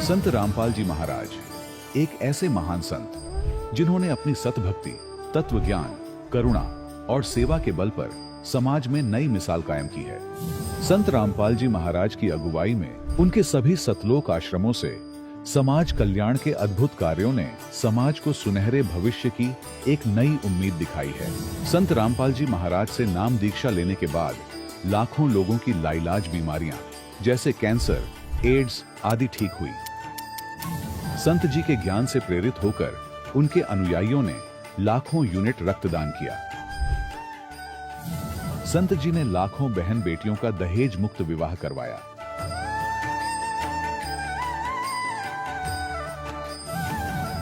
संत रामपाल जी महाराज एक ऐसे महान संत जिन्होंने अपनी सतभक्ति, तत्व ज्ञान, करुणा और सेवा के बल पर समाज में नई मिसाल कायम की है। संत रामपाल जी महाराज की अगुवाई में उनके सभी सतलोक आश्रमों से समाज कल्याण के अद्भुत कार्यों ने समाज को सुनहरे भविष्य की एक नई उम्मीद दिखाई है। संत रामपाल जी महाराज से नाम दीक्षा लेने के बाद लाखों लोगों की लाइलाज बीमारियां जैसे कैंसर, एड्स आदि ठीक हुई। संत जी के ज्ञान से प्रेरित होकर उनके अनुयायियों ने लाखों यूनिट रक्तदान किया। संत जी ने लाखों बहन बेटियों का दहेज मुक्त विवाह करवाया।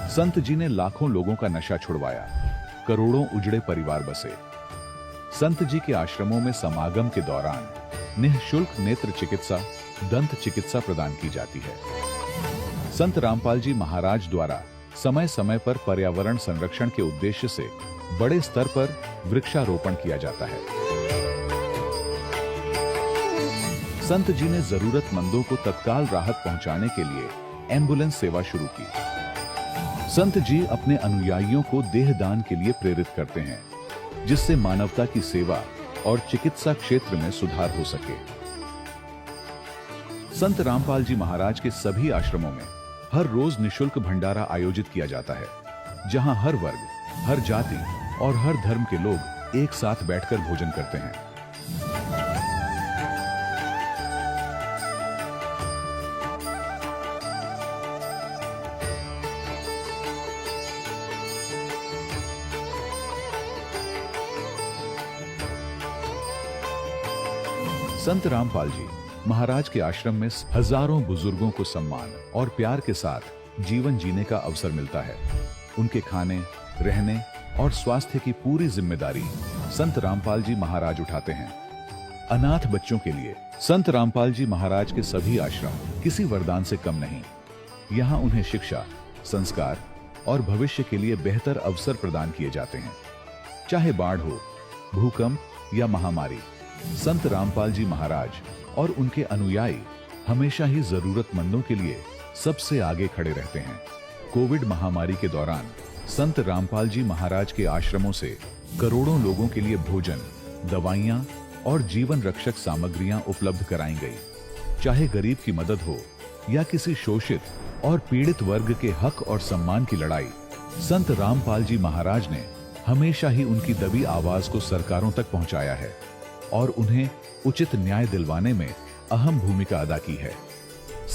संत जी ने लाखों लोगों का नशा छुड़वाया, करोड़ों उजड़े परिवार बसे। संत जी के आश्रमों में समागम के दौरान निःशुल्क नेत्र चिकित्सा, दंत चिकित्सा प्रदान की जाती है। संत रामपाल जी महाराज द्वारा समय समय पर पर्यावरण संरक्षण के उद्देश्य से बड़े स्तर पर वृक्षारोपण किया जाता है। संत जी ने जरूरतमंदों को तत्काल राहत पहुंचाने के लिए एम्बुलेंस सेवा शुरू की। संत जी अपने अनुयायियों को देहदान के लिए प्रेरित करते हैं, जिससे मानवता की सेवा और चिकित्सा क्षेत्र में सुधार हो सके। संत रामपाल जी महाराज के सभी आश्रमों में हर रोज निशुल्क भंडारा आयोजित किया जाता है, जहां हर वर्ग, हर जाति और हर धर्म के लोग एक साथ बैठकर भोजन करते हैं। संत रामपाल जी महाराज के आश्रम में हजारों बुजुर्गों को सम्मान और प्यार के साथ जीवन जीने का अवसर मिलता है। उनके खाने, रहने और स्वास्थ्य की पूरी जिम्मेदारी संत रामपाल जी महाराज उठाते हैं। अनाथ बच्चों के लिए संत रामपाल जी महाराज के सभी आश्रम किसी वरदान से कम नहीं। यहाँ उन्हें शिक्षा, संस्कार और भविष्य के लिए बेहतर अवसर प्रदान किए जाते हैं। चाहे बाढ़ हो, भूकंप या महामारी, संत रामपाल जी महाराज और उनके अनुयायी हमेशा ही जरूरतमंदों के लिए सबसे आगे खड़े रहते हैं। कोविड महामारी के दौरान संत रामपाल जी महाराज के आश्रमों से करोड़ों लोगों के लिए भोजन, दवाइयां और जीवन रक्षक सामग्रियां उपलब्ध कराई गई। चाहे गरीब की मदद हो या किसी शोषित और पीड़ित वर्ग के हक और सम्मान की लड़ाई, संत रामपाल जी महाराज ने हमेशा ही उनकी दबी आवाज को सरकारों तक पहुंचाया है और उन्हें उचित न्याय दिलवाने में अहम भूमिका अदा की है।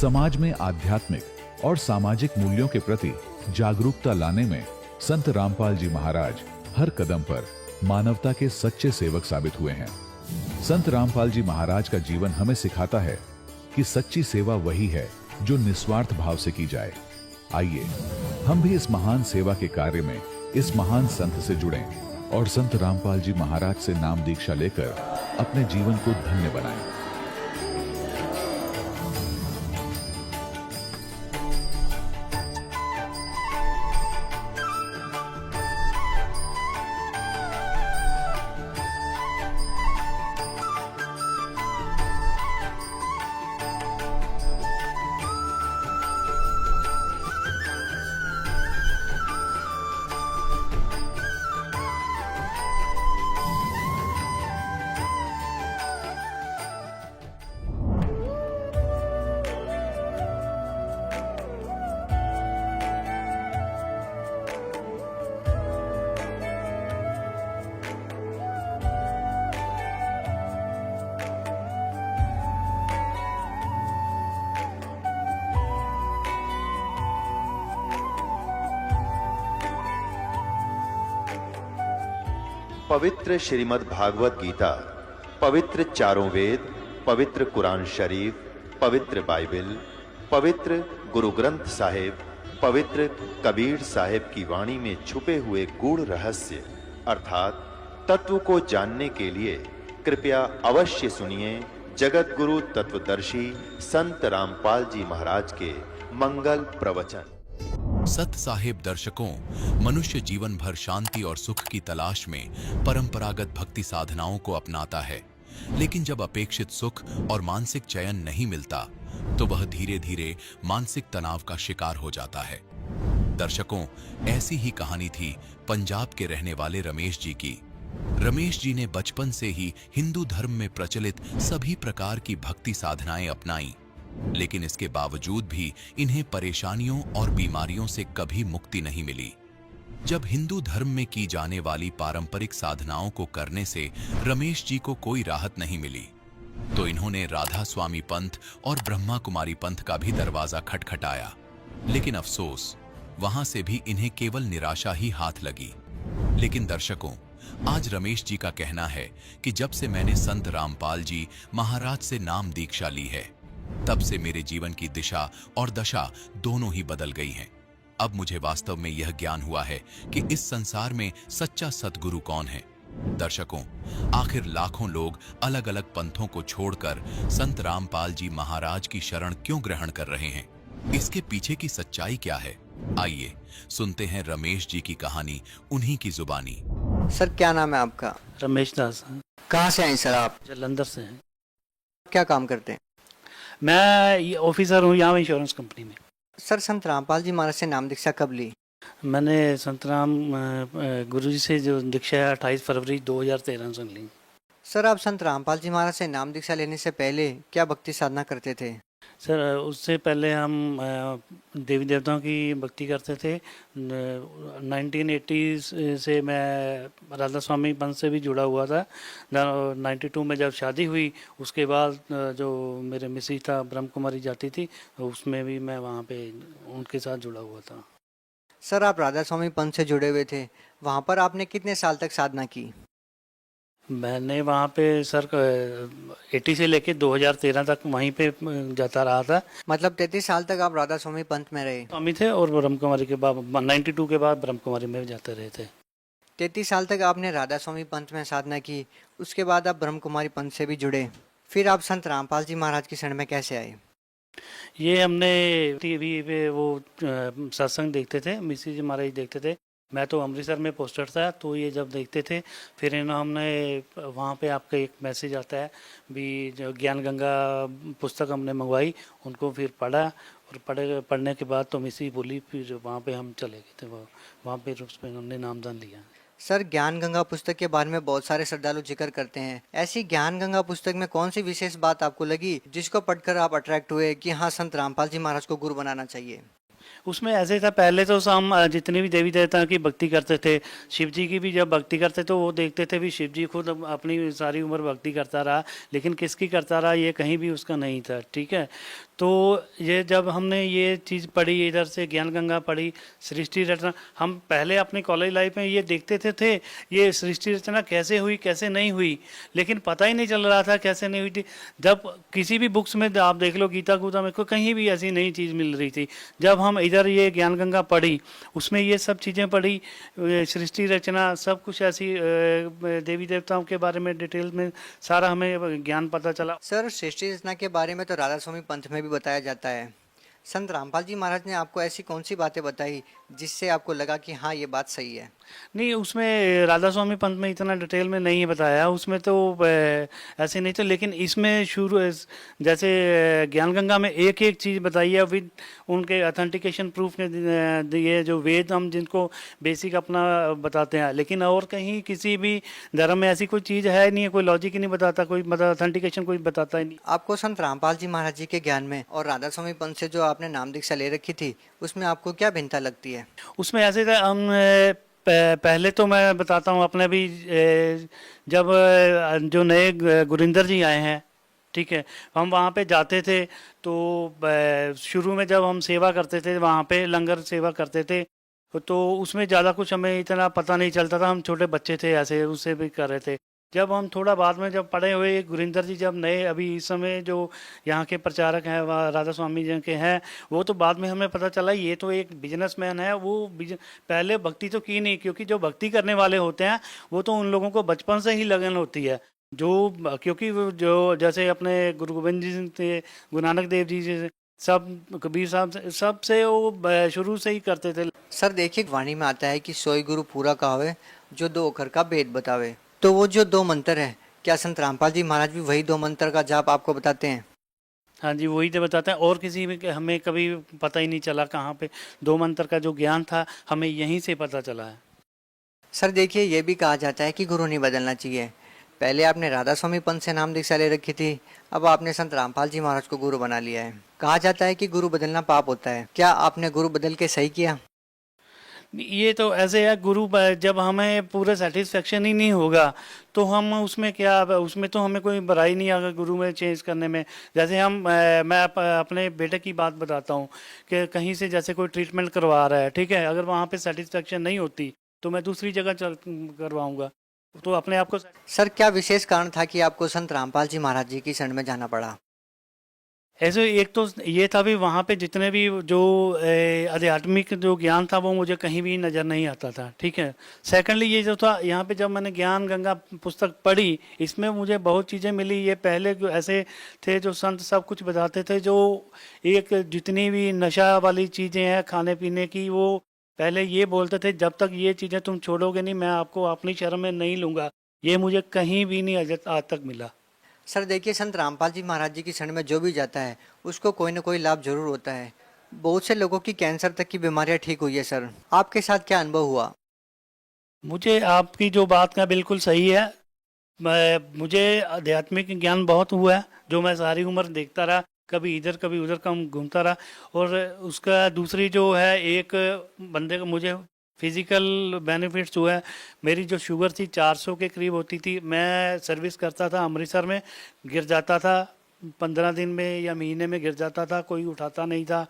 समाज में आध्यात्मिक और सामाजिक मूल्यों के प्रति जागरूकता लाने में संत रामपाल जी महाराज हर कदम पर मानवता के सच्चे सेवक साबित हुए हैं। संत रामपाल जी महाराज का जीवन हमें सिखाता है कि सच्ची सेवा वही है जो निस्वार्थ भाव से की जाए। आइए हम भी इस महान सेवा के कार्य में इस महान संत से जुड़ें और संत रामपाल जी महाराज से नाम दीक्षा लेकर अपने जीवन को धन्य बनाएं। पवित्र श्रीमद् भागवत गीता, पवित्र चारों वेद, पवित्र कुरान शरीफ, पवित्र बाइबल, पवित्र गुरु ग्रंथ साहिब, पवित्र कबीर साहिब की वाणी में छुपे हुए गूढ़ रहस्य अर्थात तत्व को जानने के लिए कृपया अवश्य सुनिए जगत गुरु तत्वदर्शी संत रामपाल जी महाराज के मंगल प्रवचन। सत साहिब दर्शकों मनुष्य जीवन भर शांति और सुख की तलाश में परंपरागत भक्ति साधनाओं को अपनाता है, लेकिन जब अपेक्षित सुख और मानसिक चयन नहीं मिलता तो वह धीरे धीरे मानसिक तनाव का शिकार हो जाता है। दर्शकों, ऐसी ही कहानी थी पंजाब के रहने वाले रमेश जी की। रमेश जी ने बचपन से ही हिंदू धर्म में प्रचलित सभी प्रकार की भक्ति साधनाएं अपनाई, लेकिन इसके बावजूद भी इन्हें परेशानियों और बीमारियों से कभी मुक्ति नहीं मिली। जब हिंदू धर्म में की जाने वाली पारंपरिक साधनाओं को करने से रमेश जी को कोई राहत नहीं मिली, तो इन्होंने राधा स्वामी पंथ और ब्रह्मा कुमारी पंथ का भी दरवाजा खटखटाया, लेकिन अफसोस, वहां से भी इन्हें केवल निराशा ही हाथ लगी। लेकिन दर्शकों, आज रमेश जी का कहना है कि जब से मैंने संत रामपाल जी महाराज से नाम दीक्षा ली है, तब से मेरे जीवन की दिशा और दशा दोनों ही बदल गई हैं। अब मुझे वास्तव में यह ज्ञान हुआ है कि इस संसार में सच्चा सद्गुरु कौन है। दर्शकों, आखिर लाखों लोग अलग अलग पंथों को छोड़कर संत रामपाल जी महाराज की शरण क्यों ग्रहण कर रहे हैं? इसके पीछे की सच्चाई क्या है? आइए सुनते हैं रमेश जी की कहानी उन्हीं की जुबानी। सर, क्या नाम है आपका? रमेश दास हैं, कहाँ से हैं सर आप? जलंधर से हैं। क्या काम करते हैं? मैं ये ऑफिसर हूँ यहाँ इंश्योरेंस कंपनी में। सर, संत रामपाल जी महाराज से नाम दीक्षा कब ली? मैंने संतराम गुरुजी से जो दीक्षा है 28 फरवरी 2013 से ली। सर, आप संत रामपाल जी महाराज से नाम दीक्षा लेने से पहले क्या भक्ति साधना करते थे? सर, उससे पहले हम देवी देवताओं की भक्ति करते थे। 1980 से मैं राधा स्वामी पंथ से भी जुड़ा हुआ था। 92 में जब शादी हुई, उसके बाद जो मेरे मिसेज था ब्रह्म कुमारी जाती थी, उसमें भी मैं वहाँ पे उनके साथ जुड़ा हुआ था। सर, आप राधा स्वामी पंथ से जुड़े हुए थे, वहाँ पर आपने कितने साल तक साधना की? मैंने वहाँ पे सर 80 से लेके 2013 तक वहीं पे जाता रहा था। मतलब 33 साल तक आप राधा स्वामी पंथ में रहे? स्वामी थे और ब्रह्म कुमारी के बाद 92 के बाद ब्रह्म कुमारी में जाते रहे थे। 33 साल तक आपने राधा स्वामी पंथ में साधना की, उसके बाद आप ब्रह्म कुमारी पंथ से भी जुड़े, फिर आप संत रामपाल जी महाराज की शरण में कैसे आए? ये हमने टीवी पे वो सत्संग देखते थे, मिसी जी महाराज देखते थे। मैं तो अमृतसर में पोस्टर था, तो ये जब देखते थे, फिर हमने वहाँ पे आपका एक मैसेज आता है भी, जो ज्ञान गंगा पुस्तक हमने मंगवाई, उनको फिर पढ़ा, और पढ़ने के बाद तो मिसी बोली, फिर वहाँ पे हम चले गए थे। वहाँ पे उस पर हमने नामदान लिया। सर, ज्ञान गंगा पुस्तक के बारे में बहुत सारे श्रद्धालु जिक्र करते हैं। ऐसी ज्ञान गंगा पुस्तक में कौन सी विशेष बात आपको लगी जिसको पढ़कर आप अट्रैक्ट हुए कि हाँ, संत रामपाल जी महाराज को गुरु बनाना चाहिए? उसमें ऐसे था, पहले तो हम जितनी भी देवी देवता की भक्ति करते थे, शिव जी की भी जब भक्ति करते तो वो देखते थे भी शिव जी खुद अपनी सारी उम्र भक्ति करता रहा, लेकिन किसकी करता रहा ये कहीं भी उसका नहीं था। ठीक है, तो ये जब हमने ये चीज़ पढ़ी, इधर से ज्ञान गंगा पढ़ी, सृष्टि रचना, हम पहले अपनी कॉलेज लाइफ में ये देखते थे ये सृष्टि रचना कैसे हुई कैसे नहीं हुई, लेकिन पता ही नहीं चल रहा था कैसे नहीं हुई थी। जब किसी भी बुक्स में आप देख लो, गीता गूता में कहीं भी ऐसी नई चीज़ मिल रही थी। जब हम इधर ये ज्ञान गंगा पढ़ी, उसमें ये सब चीज़ें पढ़ी, सृष्टि रचना, सब कुछ ऐसी देवी देवताओं के बारे में डिटेल में सारा हमें ज्ञान पता चला। सर, सृष्टि रचना के बारे में तो राधा स्वामी पंथ में भी बताया जाता है। संत रामपाल जी महाराज ने आपको ऐसी कौन सी बातें बताई जिससे आपको लगा कि हाँ, ये बात सही है? नहीं, उसमें राधा स्वामी पंथ में इतना डिटेल में नहीं बताया, उसमें तो ऐसे नहीं था, लेकिन इसमें शुरू जैसे ज्ञान गंगा में एक एक चीज़ बताई है विद उनके अथेंटिकेशन प्रूफ ने, ये जो वेद हम जिनको बेसिक अपना बताते हैं, लेकिन और कहीं किसी भी धर्म में ऐसी कोई चीज़ है नहीं, कोई लॉजिक ही नहीं बताता, कोई मतलब अथेंटिकेशन कोई बताता ही नहीं। आपको संत रामपाल जी महाराज जी के ज्ञान में और राधा स्वामी पंथ से जो आपने नाम दीक्षा ले रखी थी, उसमें आपको क्या भिन्नता लगती है? उसमें ऐसे था, हम पहले तो मैं बताता हूँ अपने भी, जब जो नए गुरिंदर जी आए हैं, ठीक है, हम वहाँ पे जाते थे, तो शुरू में जब हम सेवा करते थे, वहाँ पे लंगर सेवा करते थे, तो उसमें ज़्यादा कुछ हमें इतना पता नहीं चलता था, हम छोटे बच्चे थे, ऐसे उससे भी कर रहे थे। जब हम थोड़ा बाद में जब पढ़े हुए गुरिंदर जी जब नए अभी इस समय जो यहाँ के प्रचारक हैं राधा स्वामी जी के हैं, वो तो बाद में हमें पता चला ये तो एक बिजनेसमैन है। वो पहले भक्ति तो की नहीं, क्योंकि जो भक्ति करने वाले होते हैं वो तो उन लोगों को बचपन से ही लगन होती है, जो क्योंकि जो जैसे अपने गुरु गोविंद जी थे, गुरु नानक देव जी से, सब कबीर साहब सबसे वो शुरू से ही करते थे। सर देखिए, वाणी में आता है कि सोई गुरु पूरा कहावे, जो दो अखर का भेद बतावे। तो वो जो दो मंत्र है, क्या संत रामपाल जी महाराज भी वही दो मंत्र का जाप आपको बताते हैं? हाँ जी, वही तो बताते हैं। और किसी में हमें कभी पता ही नहीं चला कहाँ पे दो मंत्र का जो ज्ञान था हमें यहीं से पता चला है। सर देखिए, ये भी कहा जाता है कि गुरु नहीं बदलना चाहिए। पहले आपने राधा स्वामी पंत से नाम दीक्षा ले रखी थी, अब आपने संत रामपाल जी महाराज को गुरु बना लिया है। कहा जाता है कि गुरु बदलना पाप होता है। क्या आपने गुरु बदल के सही किया? ये तो ऐसे है, जब हमें पूरा सेटिस्फेक्शन ही नहीं होगा तो हम उसमें क्या, उसमें तो हमें कोई बुराई नहीं आएगा गुरु में चेंज करने में। जैसे मैं अपने बेटे की बात बताता हूँ कि कहीं से जैसे कोई ट्रीटमेंट करवा रहा है, ठीक है, अगर वहाँ पे सेटिस्फेक्शन नहीं होती तो मैं दूसरी जगह चल करवाऊंगा, तो अपने आप को। सर क्या विशेष कारण था कि आपको संत रामपाल जी महाराज जी की शरण में जाना पड़ा? ऐसे एक तो ये था भी वहाँ पे जितने भी जो आध्यात्मिक जो ज्ञान था वो मुझे कहीं भी नज़र नहीं आता था, ठीक है। सेकेंडली ये जो था, यहाँ पे जब मैंने ज्ञान गंगा पुस्तक पढ़ी इसमें मुझे बहुत चीज़ें मिली। ये पहले जो ऐसे थे जो संत सब कुछ बताते थे, जो एक जितनी भी नशा वाली चीज़ें हैं खाने पीने की, वो पहले ये बोलते थे जब तक ये चीज़ें तुम छोड़ोगे नहीं मैं आपको अपनी शरण में नहीं लूँगा। ये मुझे कहीं भी नहीं आज तक मिला। सर देखिए, संत रामपाल जी महाराज जी की शरण में जो भी जाता है उसको कोई ना कोई लाभ जरूर होता है। बहुत से लोगों की कैंसर तक की बीमारियां ठीक हुई है। सर आपके साथ क्या अनुभव हुआ? मुझे आपकी जो बात का बिल्कुल सही है। मुझे आध्यात्मिक ज्ञान बहुत हुआ है, जो मैं सारी उम्र देखता रहा, कभी इधर कभी उधर कम घूमता रहा। और उसका दूसरी जो है, एक बंदे को मुझे फिजिकल बेनिफिट्स हुआ है। मेरी जो शुगर थी 400 के करीब होती थी, मैं सर्विस करता था अमृतसर में, गिर जाता था 15 दिन में या महीने में गिर जाता था, कोई उठाता नहीं था।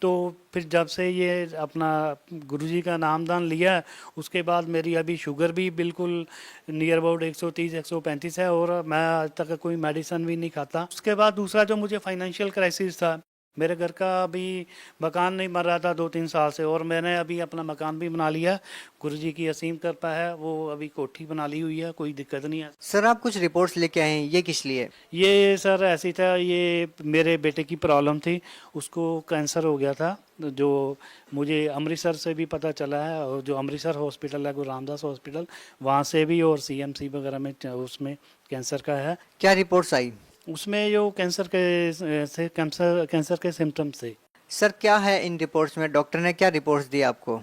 तो फिर जब से ये अपना गुरुजी का नामदान लिया उसके बाद मेरी अभी शुगर भी बिल्कुल नियर अबाउट 130 135 है, और मैं आज तक कोई मेडिसिन भी नहीं खाता। उसके बाद दूसरा जो मुझे फाइनेंशियल क्राइसिस था, मेरे घर का अभी मकान नहीं बन रहा था 2-3 साल से, और मैंने अभी अपना मकान भी बना लिया। गुरुजी की असीम कृपा है, वो अभी कोठी बना ली हुई है, कोई दिक्कत नहीं है। सर आप कुछ रिपोर्ट्स लेके आए हैं, ये किस लिए? ये सर ऐसी था, ये मेरे बेटे की प्रॉब्लम थी, उसको कैंसर हो गया था, जो मुझे अमृतसर से भी पता चला है, और जो अमृतसर हॉस्पिटल है गुरु रामदास हॉस्पिटल, वहाँ से भी, और सीएमसी वगैरह में उसमें कैंसर का है। क्या रिपोर्ट्स आई? उसमें जो कैंसर के सिम्टम्स थे। सर क्या है इन रिपोर्ट्स में? डॉक्टर ने क्या रिपोर्ट्स दी आपको?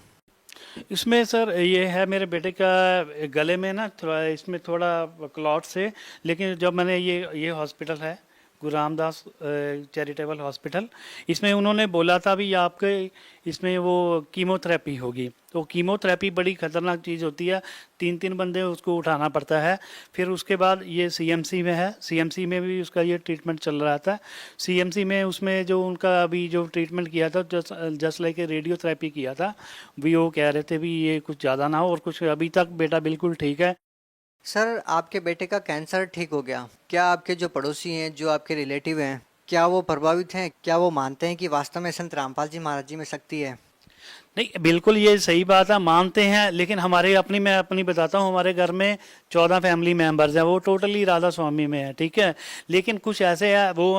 इसमें सर ये है, मेरे बेटे का गले में ना थोड़ा, इसमें थोड़ा क्लॉट्स है। लेकिन जब मैंने ये हॉस्पिटल है गुरु रामदास चैरिटेबल हॉस्पिटल, इसमें उन्होंने बोला था भी आपके इसमें वो कीमोथेरेपी होगी। तो कीमोथेरेपी बड़ी ख़तरनाक चीज़ होती है, 3-3 बंदे उसको उठाना पड़ता है। फिर उसके बाद ये सीएमसी में है, सीएमसी में भी उसका ये ट्रीटमेंट चल रहा था। सीएमसी में उसमें जो उनका अभी जो ट्रीटमेंट किया था, जस्ट लाइक रेडियोथेरेपी किया था, भी वो कह रहे थे भी ये कुछ ज़्यादा ना हो, और कुछ अभी तक बेटा बिल्कुल ठीक है। सर आपके बेटे का कैंसर ठीक हो गया, क्या आपके जो पड़ोसी हैं, जो आपके रिलेटिव हैं, क्या वो प्रभावित हैं? क्या वो मानते हैं कि वास्तव में संत रामपाल जी महाराज जी में शक्ति है? नहीं, बिल्कुल ये सही बात है, मानते हैं। लेकिन मैं अपनी बताता हूँ, हमारे घर में 14 फैमिली मेंबर्स हैं, वो टोटली राधा स्वामी में है, ठीक है। लेकिन कुछ ऐसे हैं वो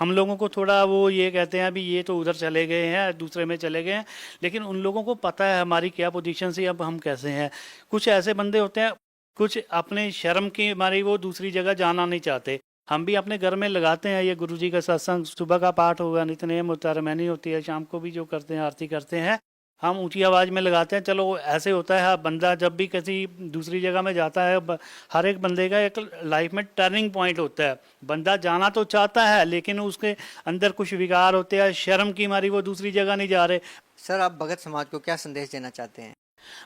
हम लोगों को थोड़ा वो ये कहते हैं अभी ये तो उधर चले गए हैं, दूसरे में चले गए हैं, लेकिन उन लोगों को पता है हमारी क्या पोजीशन से अब हम कैसे हैं। कुछ ऐसे बंदे होते हैं, कुछ अपने शर्म की हमारी वो दूसरी जगह जाना नहीं चाहते। हम भी अपने घर में लगाते हैं ये गुरुजी का सत्संग, सुबह का पाठ होगा, नित्यनेम होता है, रमैनी होती है, शाम को भी जो करते हैं आरती करते हैं, हम ऊंची आवाज़ में लगाते हैं। चलो ऐसे होता है, बंदा जब भी किसी दूसरी जगह में जाता है, हर एक बंदे का एक लाइफ में टर्निंग पॉइंट होता है। बंदा जाना तो चाहता है लेकिन उसके अंदर कुछ विकार होते हैं, शर्म की मारी वो दूसरी जगह नहीं जा रहे। सर आप भगत समाज को क्या संदेश देना चाहते हैं?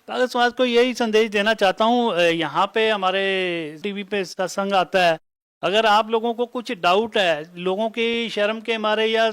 भगत समाज को यही संदेश देना चाहता हूँ, यहाँ पे हमारे टीवी पे सत्संग आता है, अगर आप लोगों को कुछ डाउट है, लोगों की शर्म के मारे या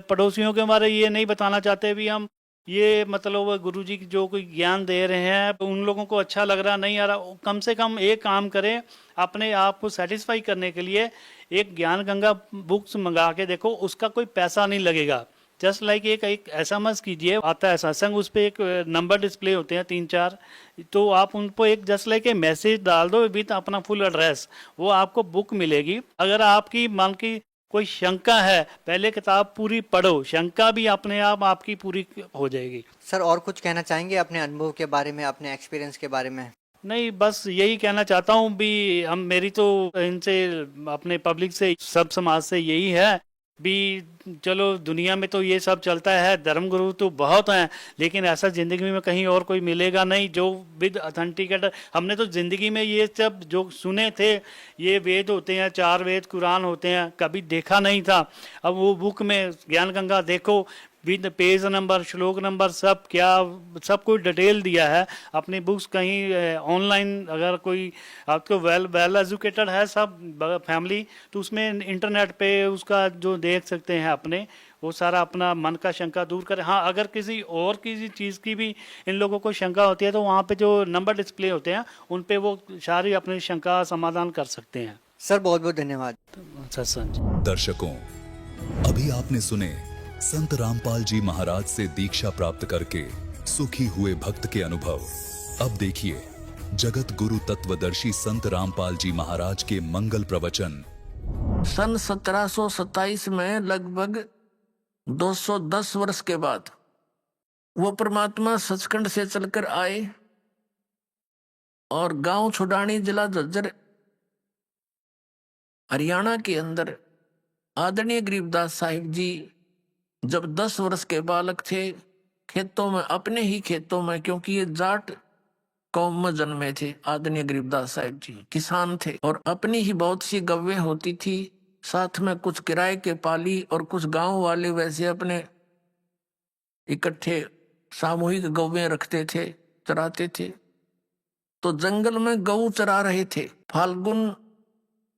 पड़ोसियों के मारे ये नहीं बताना चाहते भी हम ये मतलब गुरुजी की जो कोई ज्ञान दे रहे हैं उन लोगों को अच्छा लग रहा नहीं आ रहा, कम से कम एक काम करें, अपने आप को सेटिस्फाई करने के लिए एक ज्ञान गंगा बुक्स मंगा के देखो, उसका कोई पैसा नहीं लगेगा। जस्ट लाइक एक SMS कीजिए, आता है सत्संग, उस पर एक नंबर डिस्प्ले होते हैं 3-4, तो आप उन पर एक जस्ट लाइक मैसेज डाल दो विथ अपना फुल एड्रेस, वो आपको बुक मिलेगी। अगर आपकी मन की कोई शंका है, पहले किताब पूरी पढ़ो, शंका भी अपने आप आपकी पूरी हो जाएगी। सर और कुछ कहना चाहेंगे अपने अनुभव के बारे में, अपने एक्सपीरियंस के बारे में? नहीं, बस यही कहना चाहता हूँ भी मेरी तो इनसे अपने पब्लिक से सब समाज से यही है भी चलो दुनिया में तो ये सब चलता है, धर्म गुरु तो बहुत हैं, लेकिन ऐसा ज़िंदगी में कहीं और कोई मिलेगा नहीं जो विद ऑथेंटिकेट। हमने तो ज़िंदगी में ये सब जो सुने थे, ये वेद होते हैं, 4 वेद कुरान होते हैं, कभी देखा नहीं था। अब वो बुक में ज्ञान गंगा देखो, विद पेज नंबर, श्लोक नंबर, सब क्या, सब कुछ डिटेल दिया है। अपनी बुक्स कहीं ऑनलाइन अगर कोई आपको वेल एजुकेटेड है सब फैमिली, तो उसमें इंटरनेट पे उसका जो देख सकते हैं अपने, वो सारा अपना मन का शंका दूर करें। हाँ, अगर किसी चीज़ की भी इन लोगों को शंका होती है तो वहाँ पे जो नंबर डिस्प्ले होते हैं उन पे वो सारी अपनी शंका समाधान कर सकते हैं। सर बहुत बहुत धन्यवाद। सत्संग। दर्शकों, अभी आपने सुने संत रामपाल जी महाराज से दीक्षा प्राप्त करके सुखी हुए भक्त के अनुभव। अब देखिए जगत गुरु तत्वदर्शी संत रामपाल जी महाराज के मंगल प्रवचन। सन 1727 में लगभग 210 वर्ष के बाद वो परमात्मा सचखंड से चलकर आए और गांव छुडानी, जिला झज्जर, हरियाणा के अंदर आदरणीय गरीबदास साहिब जी जब 10 वर्ष के बालक थे, खेतों में, अपने ही खेतों में, क्योंकि ये जाट कौम में जन्मे थे, आदरणीय गरीबदास साहिब जी किसान थे और अपनी ही बहुत सी गव्वें होती थी, साथ में कुछ किराए के पाली और कुछ गांव वाले वैसे अपने इकट्ठे सामूहिक गव्वें रखते थे, चराते थे। तो जंगल में गऊ चरा रहे थे। फाल्गुन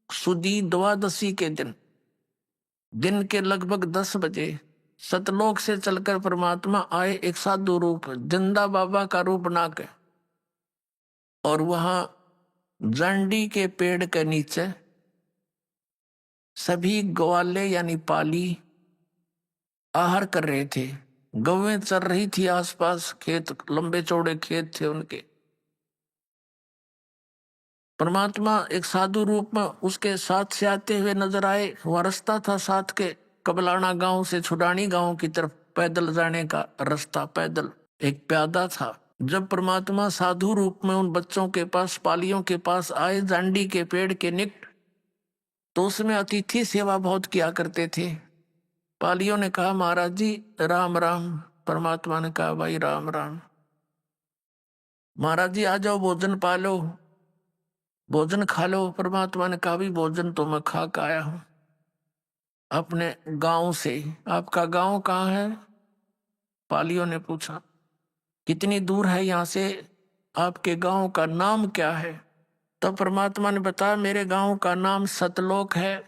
सुदी द्वादशी के दिन के लगभग 10 बजे सतलोक से चलकर परमात्मा आए एक साधु रूप, जिंदा बाबा का रूप बना के, और वहां जांडी के पेड़ के नीचे सभी ग्वाले यानी पाली आहार कर रहे थे। गौवें चल रही थी आसपास, खेत लंबे चौड़े खेत थे उनके। परमात्मा एक साधु रूप में उसके साथ से आते हुए नजर आए। वह रास्ता था साथ के कबलाना गांव से छुडानी गांव की तरफ पैदल जाने का रास्ता, पैदल एक प्यादा था। जब परमात्मा साधु रूप में उन बच्चों के पास, पालियों के पास आए, जांडी के पेड़ के निकट, तो उसमें अतिथि सेवा बहुत किया करते थे। पालियों ने कहा, महाराज जी राम राम। परमात्मा ने कहा, भाई राम राम। महाराज जी आ जाओ, भोजन पा लो, भोजन खा लो। परमात्मा ने कहा, भी भोजन तो मैं खा के आया हूं अपने गांव से। आपका गांव कहाँ है? पालियों ने पूछा। कितनी दूर है यहाँ से? आपके गांव का नाम क्या है? तो परमात्मा ने बताया, मेरे गांव का नाम सतलोक है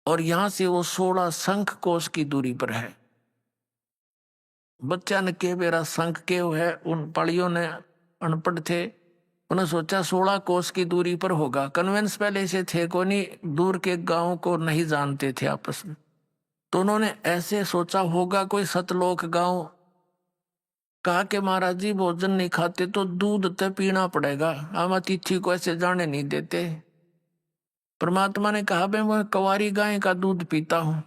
और यहां से वो 16 शंख कोस की दूरी पर है। बच्चा ने के मेरा शंख के है। उन पालियों ने, अनपढ़ थे, उन्होंने सोचा 16 कोस की दूरी पर होगा। कन्वेंस पहले से थे को नहीं, दूर के गांव को नहीं जानते थे आपस में, तो उन्होंने ऐसे सोचा होगा कोई सतलोक गांव। कहा कि महाराज जी भोजन नहीं खाते तो दूध तो पीना पड़ेगा, हम अतिथि को ऐसे जाने नहीं देते। परमात्मा ने कहा, मैं कवारी गाय का दूध पीता हूं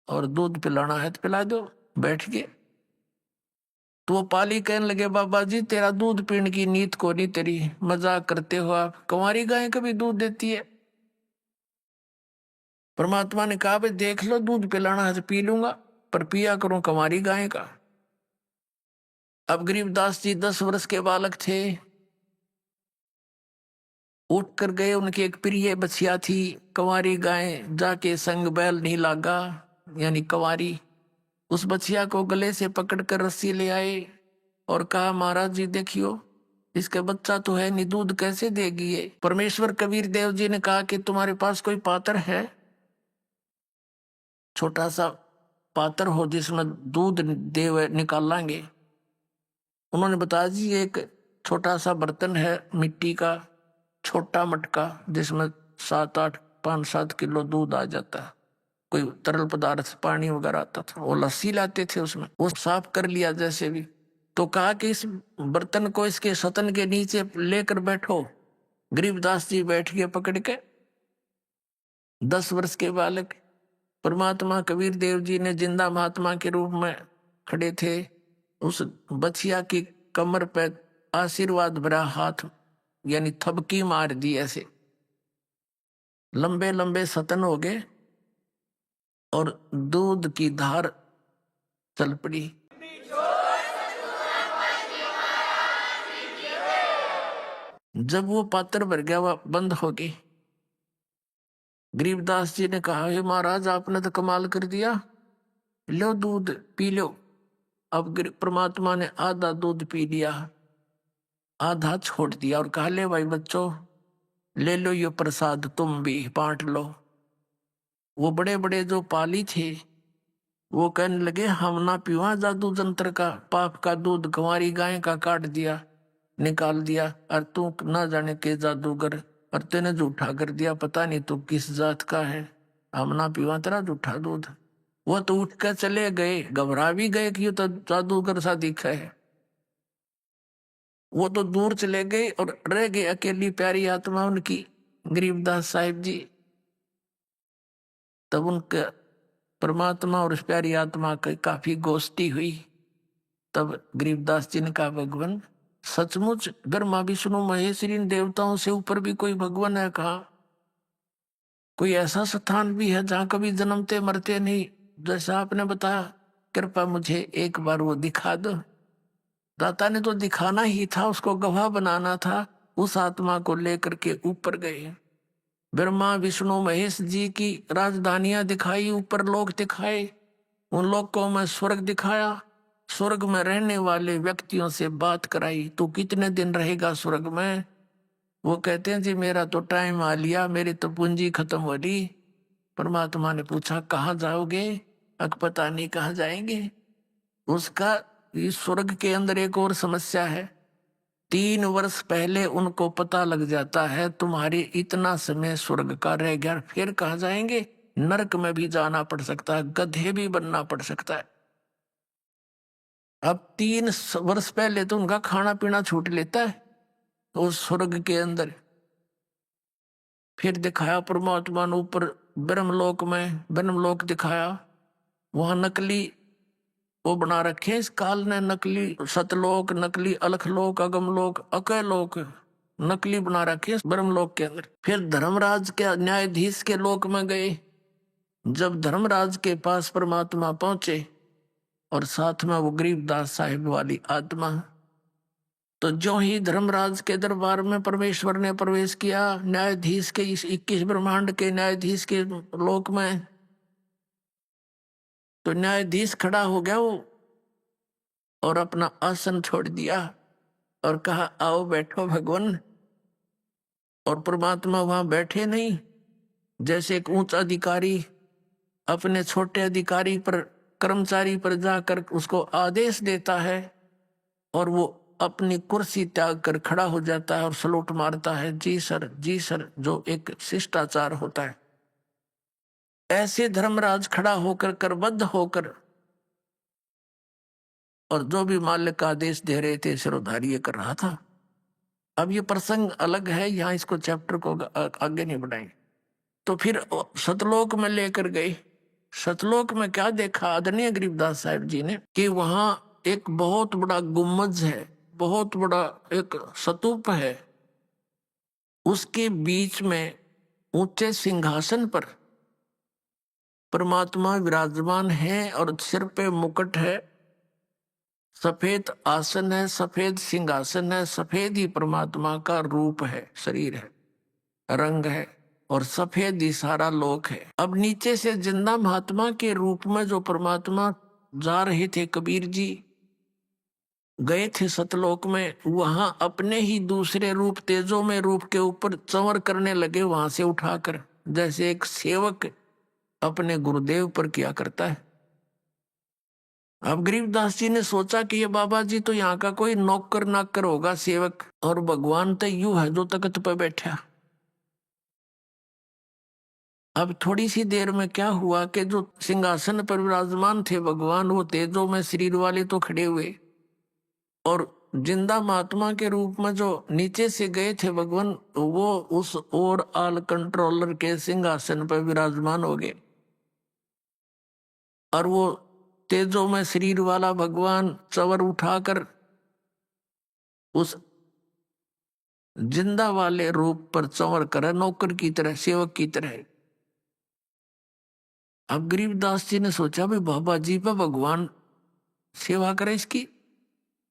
और दूध पिलाना है तो पिला दो, बैठ गए। तो वो पाली कहने लगे, बाबा जी तेरा दूध पीने की नीत को नहीं, तेरी मजाक करते हो आप, कंवारी गाय कभी दूध देती है? परमात्मा ने कहा, भाई देख लो, दूध पिलाना है तो पी लूंगा, पर पिया करूं कंवारी गाय का। अब गरीबदास जी 10 वर्ष के बालक थे, उठ कर गए। उनकी एक प्रिय बछिया थी, कंवारी गाय, जाके संग बैल नहीं लागा, यानी कंवारी। उस बछिया को गले से पकड़कर रस्सी ले आए और कहा, महाराज जी देखियो, इसका बच्चा तो है नहीं, दूध कैसे देगी ये? परमेश्वर कबीर देव जी ने कहा कि तुम्हारे पास कोई पात्र है, छोटा सा पात्र हो जिसमें दूध दे निकाल लांगे। उन्होंने बताया, जी एक छोटा सा बर्तन है मिट्टी का, छोटा मटका, जिसमें 7-8, 5-7 किलो दूध आ जाता है। कोई तरल पदार्थ, पानी वगैरह आता था, वो लस्सी लाते थे उसमें, वो साफ कर लिया जैसे भी। तो कहा कि इस बर्तन को इसके सतन के नीचे लेकर बैठो। गरीबदास जी बैठ गए पकड़ के। 10 वर्ष के बालक। परमात्मा कबीर देव जी ने जिंदा महात्मा के रूप में खड़े थे, उस बछिया की कमर पे आशीर्वाद भरा हाथ, यानी थपकी मार दी ऐसे। लंबे लंबे सतन हो गए और दूध की धार चल पड़ी। जब वो पात्र भर गया, वह बंद हो गई। गरीबदास जी ने कहा, हे महाराज, आपने तो कमाल कर दिया, लो दूध पी लो। अब परमात्मा ने आधा दूध पी लिया, आधा छोड़ दिया और कहा, ले भाई बच्चों, ले लो ये प्रसाद, तुम भी बांट लो। वो बड़े बड़े जो पाली थे वो कहने लगे, हम ना पीवा जादू जंत्र का, पाप का दूध गंवारी गाय का काट दिया, निकाल दिया, और तू ना जाने के जादूगर, और तेने झूठा कर दिया, पता नहीं तू किस जात का है, हम ना पीवा तेरा झूठा दूध। वो तो उठ कर चले गए, घबरा भी गए कि ये तो जादूगर सा दिखा है। वो तो दूर चले गए और रह गए अकेली प्यारी आत्मा उनकी, गरीबदास साहिब जी। तब उनके परमात्मा और उस प्यारी आत्मा की काफी गोष्ठी हुई। तब गरीबदास जी ने कहा, भगवान सचमुच ब्रह्मा विष्णु महेश इन देवताओं से ऊपर भी कोई भगवान है? कहा कोई ऐसा स्थान भी है जहां कभी जन्मते मरते नहीं, जैसा आपने बताया? कृपा मुझे एक बार वो दिखा दो। दाता ने तो दिखाना ही था, उसको गवाह बनाना था। उस आत्मा को लेकर के ऊपर गए, ब्रह्मा विष्णु महेश जी की राजधानियां दिखाई, ऊपर लोक दिखाए, उन लोकों में स्वर्ग दिखाया, स्वर्ग में रहने वाले व्यक्तियों से बात कराई, तू कितने दिन रहेगा स्वर्ग में? वो कहते हैं, जी मेरा तो टाइम आ लिया, मेरी तो पूंजी खत्म हो रही। परमात्मा ने पूछा, कहाँ जाओगे? पता नहीं कहाँ जाएंगे। उसका इस स्वर्ग के अंदर एक और समस्या है, 3 वर्ष पहले उनको पता लग जाता है तुम्हारी इतना समय स्वर्ग का रह गया, फिर कहाँ जाएंगे? नरक में भी जाना पड़ सकता है, गधे भी बनना पड़ सकता है। अब 3 वर्ष पहले तो उनका खाना पीना छूट लेता है उस स्वर्ग के अंदर। फिर दिखाया परमात्मा ने ऊपर ब्रह्मलोक में, ब्रह्मलोक दिखाया, वहां नकली वो बना रखे इस काल ने, नकली सतलोक, नकली अलखलोक, अगमलोक, अकलोक, नकली बना रखे इस ब्रह्मलोक के अंदर। फिर धर्मराज के न्यायाधीश के लोक में गए। जब धर्मराज के पास परमात्मा पहुंचे और साथ में वो गरीबदास साहिब वाली आत्मा, तो जो ही धर्मराज के दरबार में परमेश्वर ने प्रवेश किया, न्यायाधीश के इस 21 ब्रह्मांड के न्यायाधीश के लोक में, तो न्यायाधीश खड़ा हो गया वो और अपना आसन छोड़ दिया और कहा, आओ बैठो भगवान। और परमात्मा वहां बैठे नहीं, जैसे एक ऊंचा अधिकारी अपने छोटे अधिकारी पर, कर्मचारी पर जाकर उसको आदेश देता है और वो अपनी कुर्सी त्याग कर खड़ा हो जाता है और सलूट मारता है, जी सर, जी सर, जो एक शिष्टाचार होता है। ऐसे धर्मराज खड़ा होकर, करबद्ध होकर, और जो भी मालिक का आदेश दे रहे थे सिरोधारी ये कर रहा था। अब ये प्रसंग अलग है, यहाँ इसको चैप्टर को आगे नहीं बढ़ाएंगे। तो फिर सतलोक में लेकर गए। सतलोक में क्या देखा आदरणीय गरीबदास साहिब जी ने, कि वहां एक बहुत बड़ा गुम्बज है, बहुत बड़ा एक स्तूप है, उसके बीच में ऊंचे सिंहासन पर परमात्मा विराजमान है और सिर पे मुकुट है, सफेद आसन है, सफेद सिंहासन है, सफेद ही परमात्मा का रूप है, शरीर है, रंग है, और सफेद ही सारा लोक है। अब नीचे से जिंदा महात्मा के रूप में जो परमात्मा जा रहे थे, कबीर जी गए थे सतलोक में, वहां अपने ही दूसरे रूप, तेजो में रूप के ऊपर चंवर करने लगे, वहां से उठाकर, जैसे एक सेवक अपने गुरुदेव पर किया करता है। अब गरीबदास जी ने सोचा कि ये बाबा जी तो यहाँ का कोई नौकर नाकर होगा, सेवक, और भगवान तो यू है जो तख्त पर बैठा। अब थोड़ी सी देर में क्या हुआ कि जो सिंहासन पर विराजमान थे भगवान, वो तेजो में शरीर वाले तो खड़े हुए, और जिंदा महात्मा के रूप में जो नीचे से गए थे भगवान, वो उस और आल कंट्रोलर के सिंहासन पर विराजमान हो गए। और वो तेजो में शरीर वाला भगवान चवर उठाकर उस जिंदा वाले रूप पर चंवर करे, नौकर की तरह, सेवक की तरह। अब गरीबदास जी ने सोचा भाई बाबा जी पर भगवान सेवा करे इसकी।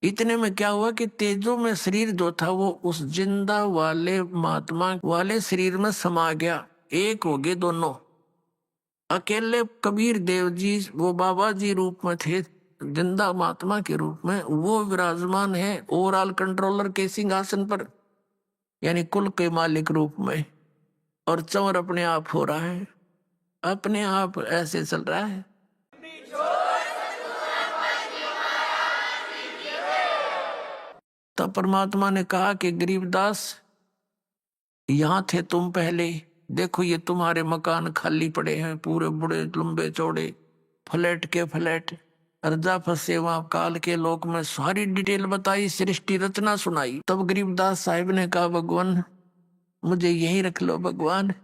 इतने में क्या हुआ कि तेजो में शरीर जो था वो उस जिंदा वाले महात्मा वाले शरीर में समा गया, एक हो गए दोनों। अकेले कबीर देव जी वो बाबा जी रूप में थे, जिंदा महात्मा के रूप में वो विराजमान है ओवरऑल कंट्रोलर के सिंहासन पर, यानी कुल के मालिक रूप में। और चंवर अपने आप हो रहा है, अपने आप ऐसे चल रहा है। तब परमात्मा ने कहा कि गरीबदास यहां थे तुम पहले, देखो ये तुम्हारे मकान खाली पड़े हैं, पूरे बड़े लंबे चौड़े फ्लैट के फ्लैट, अर्जा फंसे वहां काल के लोक में। सारी डिटेल बताई, सृष्टि रचना सुनाई। तब गरीबदास साहिब ने कहा भगवान मुझे यही रख लो भगवान,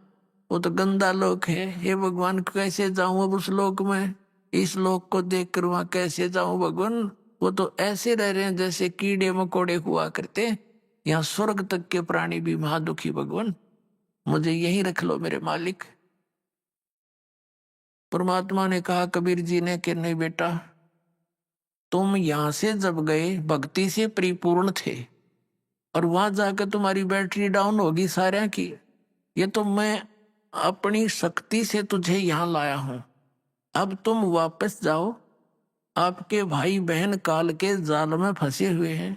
वो तो गंदा लोक है, हे भगवान कैसे जाऊं अब उस लोक में, इस लोक को देख कर वहां कैसे जाऊं भगवान। वो तो ऐसे रह रहे हैं जैसे कीड़े मकोड़े हुआ करते, यहाँ स्वर्ग तक के प्राणी भी महादुखी भगवान, मुझे यही रख लो मेरे मालिक। परमात्मा ने कहा कबीर जी ने कि नहीं बेटा, तुम यहां से जब गए भक्ति से परिपूर्ण थे और वहां जाकर तुम्हारी बैटरी डाउन होगी सारे की, ये तो मैं अपनी शक्ति से तुझे यहां लाया हूं। अब तुम वापस जाओ, आपके भाई बहन काल के जाल में फंसे हुए हैं,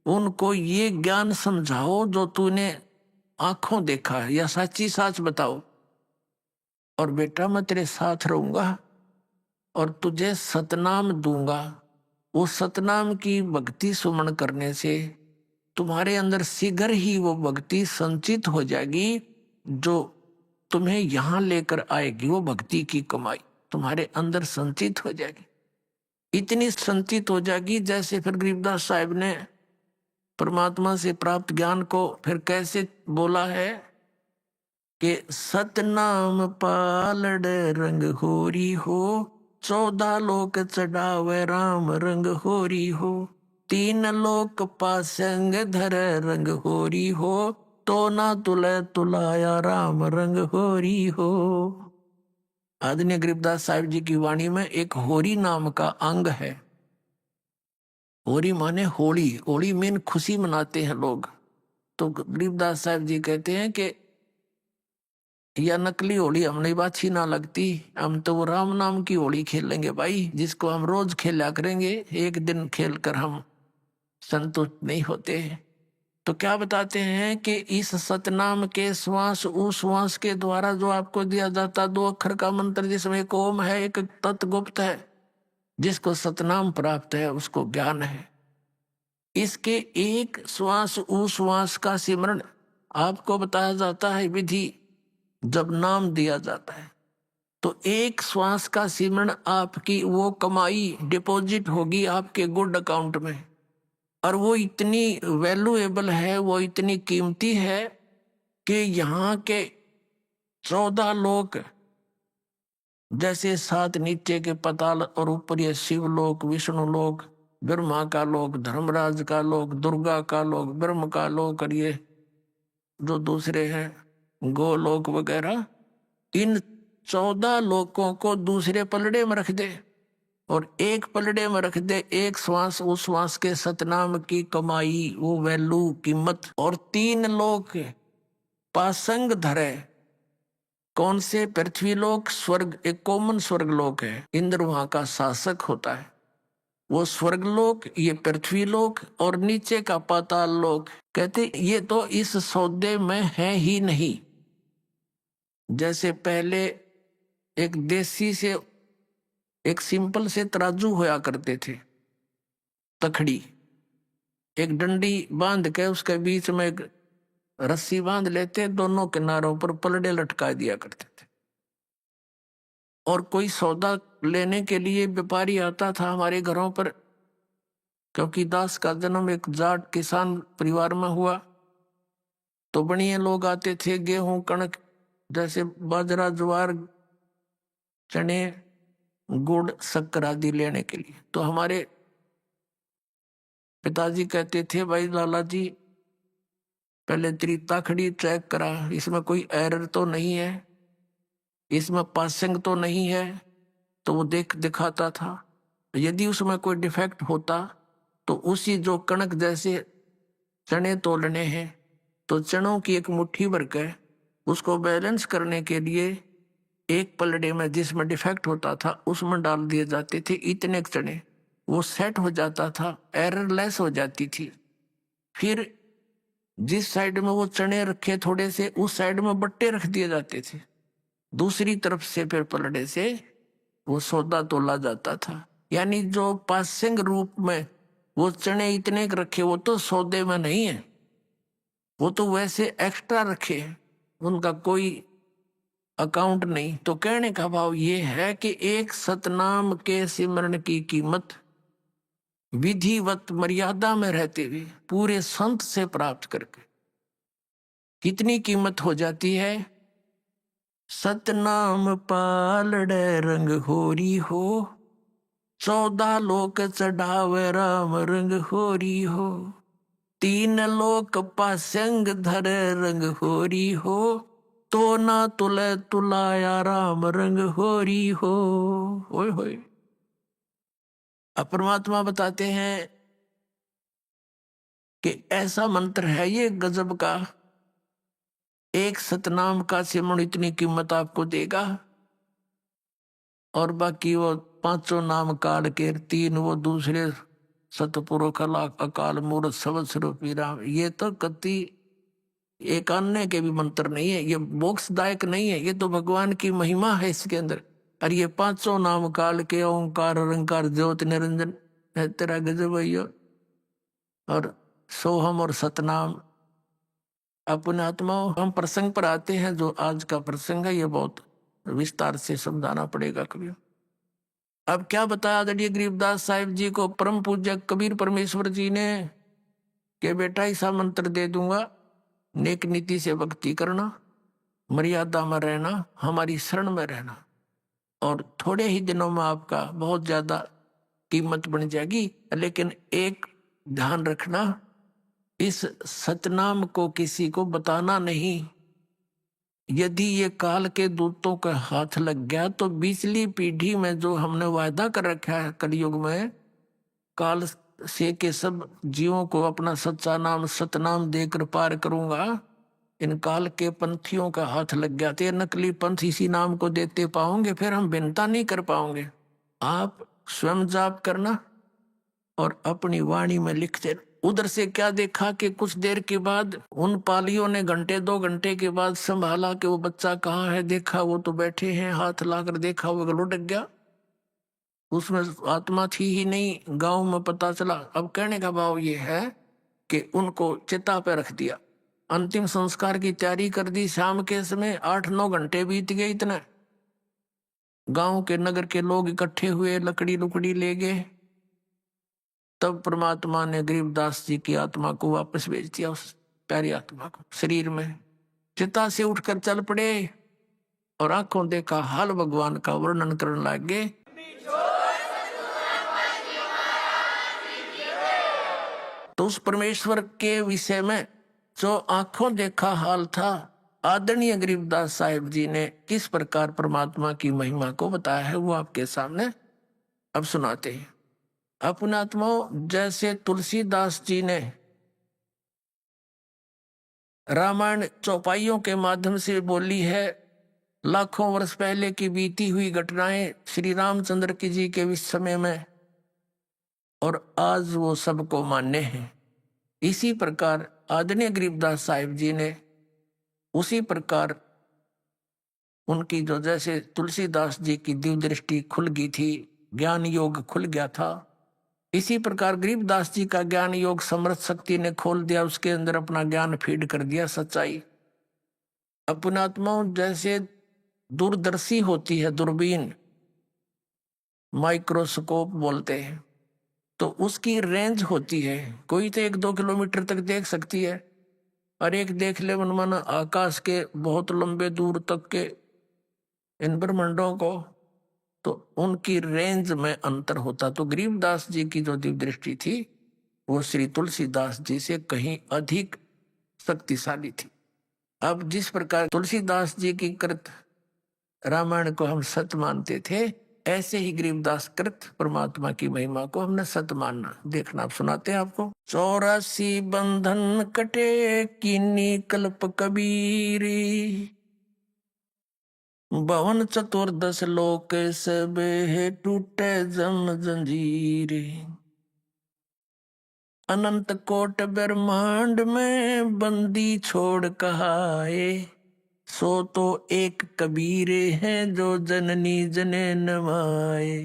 उनको ये ज्ञान समझाओ जो तूने आंखों देखा है, या सच्ची साच बताओ। और बेटा मैं तेरे साथ रहूंगा और तुझे सतनाम दूंगा। वो सतनाम की भक्ति सुमन करने से तुम्हारे अंदर शीघ्र ही वो भक्ति संचित हो जाएगी, जो तुम्हें यहां लेकर आएगी। वो भक्ति की कमाई तुम्हारे अंदर संचित हो जाएगी, इतनी संचित हो जाएगी। जैसे फिर गरीबदास साहिब ने परमात्मा से प्राप्त ज्ञान को फिर कैसे बोला है कि सतनाम पालड़ रंग होरी हो, 14 लोक चढ़ावे राम रंग होरी हो, 3 लोक पासंग धर रंग होरी हो, तो ना तुले तुलाया राम रंग होरी हो। आदरणीय गरीबदास साहिब जी की वाणी में एक होरी नाम का अंग है। होरी माने होली, होली में खुशी मनाते हैं लोग। तो गरीबदास साहिब जी कहते हैं कि यह नकली होली हमने अच्छी ना लगती, हम तो वो राम नाम की होली खेलेंगे भाई, जिसको हम रोज खेला करेंगे, एक दिन खेल कर हम संतुष्ट नहीं होते। तो क्या बताते हैं कि इस सतनाम के श्वास उस श्वास के द्वारा जो आपको दिया जाता 2 अक्षर का मंत्र, जिसमें एक ओम है एक तत्गुप्त है, जिसको सतनाम प्राप्त है उसको ज्ञान है। इसके एक श्वास उस श्वास का सिमरण आपको बताया जाता है विधि। जब नाम दिया जाता है तो एक श्वास का सिमरण आपकी वो कमाई डिपॉजिट होगी आपके गुड अकाउंट में, और वो इतनी वैल्यूएबल है, वो इतनी कीमती है कि यहाँ के 14 लोक, जैसे 7 नीचे के पताल और ऊपर ये शिवलोक, विष्णु लोक, ब्रह्मा का लोक, धर्मराज का लोक, दुर्गा का लोक, ब्रह्म का लोक, और ये जो दूसरे हैं गोलोक वगैरह, इन 14 लोकों को दूसरे पलड़े में रख दे और एक पलड़े में रख दे एक श्वास उस श्वास के सतनाम की कमाई, वो वैल्यू कीमत। और 3 लोक पासंग धरे, कौन से? पृथ्वी लोक, स्वर्ग, एक कॉमन स्वर्ग लोक है, इंद्र वहां का शासक होता है, वो स्वर्ग लोक, ये पृथ्वी लोक, और नीचे का पाताल लोक। कहते ये तो इस सौदे में है ही नहीं। जैसे पहले एक देसी से एक सिंपल से तराजू होया करते थे, तखड़ी, एक डंडी बांध के उसके बीच में एक रस्सी बांध लेते, दोनों किनारों पर पलड़े लटका दिया करते थे। और कोई सौदा लेने के लिए व्यापारी आता था हमारे घरों पर, क्योंकि दास का जन्म एक जाट किसान परिवार में हुआ, तो बढ़िया लोग आते थे, गेहूं कणक जैसे बाजरा ज्वार चने गुड़ शक्कर आदि लेने के लिए। तो हमारे पिताजी कहते थे भाई लाला जी पहले त्रिताखड़ी चेक करा, इसमें कोई एरर तो नहीं है, इसमें पासिंग तो नहीं है, तो वो दिखाता था। यदि उसमें कोई डिफेक्ट होता तो उसी जो कणक जैसे चने तोलने हैं तो चनों की एक मुट्ठी भर के उसको बैलेंस करने के लिए एक पलड़े में जिसमें डिफेक्ट होता था उसमें डाल दिए जाते थे इतने चने, वो सेट हो जाता था, एरर लेस हो जाती थी। फिर जिस साइड में वो चने रखे थोड़े से उस साइड में बट्टे रख दिए जाते थे, दूसरी तरफ से फिर पलड़े से वो सौदा तोला जाता था। यानी जो पासिंग रूप में वो चने इतने रखे वो तो सौदे में नहीं है, वो तो वैसे एक्स्ट्रा रखे हैं, उनका कोई अकाउंट नहीं। तो कहने का भाव ये है कि एक सतनाम के सिमरन की कीमत विधिवत मर्यादा में रहते हुए पूरे संत से प्राप्त करके कितनी कीमत हो जाती है। सतनाम पालड़े रंग होरी हो, 14 लोक चढ़ावे राम रंग होरी हो, 3 लोक पासंग धरे रंग होरी हो, तो ना तुले तुलाया राम रंग होरी हो। ओए होए। अब परमात्मा बताते हैं कि ऐसा मंत्र है ये गजब का, एक सतनाम का सिमरन इतनी कीमत आपको देगा, और बाकी वो 5 नाम काल के 3 वो दूसरे सतपुरुष अकाल मूर्त सबद स्वरूपी राम, ये तो कति एक अन्य के भी मंत्र नहीं है, ये मोक्षदायक नहीं है, ये तो भगवान की महिमा है इसके अंदर। और ये 5 नाम काल के ओंकार अरंकार ज्योत निरंजन है तेरा गजब भैया। और सोहम और सतनाम अपने आत्माओं, हम प्रसंग पर आते हैं। जो आज का प्रसंग है ये बहुत विस्तार से समझाना पड़ेगा कभी। अब क्या बताया आदरणीय गरीबदास साहिब जी को परम पूज्य कबीर परमेश्वर जी ने कि बेटा ऐसा मंत्र दे दूंगा, नेक नीति से भक्ति करना, मर्यादा में रहना, हमारी शरण में रहना, और थोड़े ही दिनों में आपका बहुत ज्यादा कीमत बन जाएगी। लेकिन एक ध्यान रखना, इस सतनाम को किसी को बताना नहीं। यदि ये काल के दूतों के हाथ लग गया तो पिछली पीढ़ी में जो हमने वायदा कर रखा है कलयुग में काल से के सब जीवों को अपना सच्चा नाम सतनाम देकर पार करूंगा, इन काल के पंथियों का हाथ लग गया तो नकली पंथ इसी नाम को देते पाओगे, फिर हम भिन्नता नहीं कर पाओगे। आप स्वयं जाप करना और अपनी वाणी में लिखते। उधर से क्या देखा कि कुछ देर के बाद उन पालियों ने घंटे 2 घंटे के बाद संभाला कि वो बच्चा कहाँ है, देखा वो तो बैठे हैं, हाथ लाकर देखा वो लुढ़क गया, उसमें आत्मा थी ही नहीं। गांव में पता चला। अब कहने का भाव ये है कि उनको चिता पे रख दिया, अंतिम संस्कार की तैयारी कर दी। शाम के समय 8-9 घंटे बीत गए, इतना गांव के नगर के लोग इकट्ठे हुए, लकड़ी लुकड़ी ले गए। तब परमात्मा ने गरीबदास जी की आत्मा को वापस भेज दिया, उस प्यारी आत्मा को शरीर में। चिता से उठकर चल पड़े और आंखों देखा हाल भगवान का वर्णन करने लगे। तो उस परमेश्वर के विषय में जो आंखों देखा हाल था, आदरणीय गरीबदास साहिब जी ने किस प्रकार परमात्मा की महिमा को बताया है वो आपके सामने अब सुनाते हैं। अपने आत्माओं, जैसे तुलसीदास जी ने रामायण चौपाइयों के माध्यम से बोली है, लाखों वर्ष पहले की बीती हुई घटनाएं श्री रामचंद्र की जी के समय में, और आज वो सबको मान्य हैं। इसी प्रकार आदरणीय गरीबदास साहिब जी ने उसी प्रकार उनकी जो जैसे तुलसीदास जी की दिव्य दृष्टि खुल गई थी, ज्ञान योग खुल गया था, इसी प्रकार गरीबदास जी का ज्ञान योग समर्थ शक्ति ने खोल दिया, उसके अंदर अपना ज्ञान फीड कर दिया, सच्चाई। अपने आत्माओं, जैसे दूरदर्शी होती है दूरबीन, माइक्रोस्कोप बोलते हैं, तो उसकी रेंज होती है, कोई तो 1-2 किलोमीटर तक देख सकती है, और एक देख ले मन आकाश के बहुत लंबे दूर तक के इन ब्रह्मांडों को, तो उनकी रेंज में अंतर होता। तो गरीबदास जी की जो दिव्य दृष्टि थी वो श्री तुलसीदास जी से कहीं अधिक शक्तिशाली थी। अब जिस प्रकार तुलसीदास जी की कृत रामायण को हम सत्य मानते थे, ऐसे ही गरीबदास कृत परमात्मा की महिमा को हमने सत्य मानना। देखना, आप सुनाते हैं आपको। 84 बंधन कटे कीनी कल्प कबीरी, भवन चतुर्दश लोक सब है टूटे जम जंजीर, अनंत कोट ब्रह्मांड में बंदी छोड़ कहाए, सो तो एक कबीर है जो जननी जने नवाए।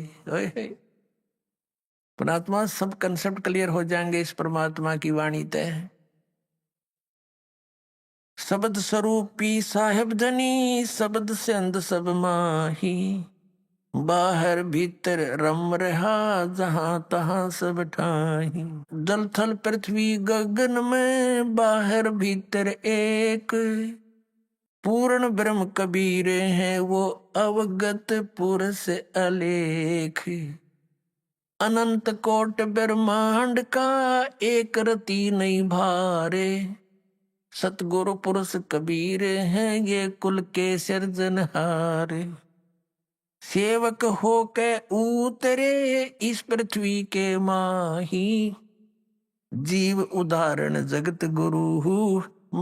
परमात्मा, सब कंसेप्ट क्लियर हो जाएंगे इस परमात्मा की वाणी तय। शब्द स्वरूपी साहेब धनी, शब्द से अंध सब माही, बाहर भीतर रम रहा जहां तहां सब ठाही, जल थल पृथ्वी गगन में बाहर भीतर एक, पूर्ण ब्रह्म कबीर हैं वो अवगत पुरुष अलेख, अनंत कोट ब्रह्मांड का एक रति नहीं भारे, सतगुरु पुरुष कबीर हैं ये कुल के सिरजनहार, सेवक हो के उतरे इस पृथ्वी के माही, जीव उदाहरण जगत गुरु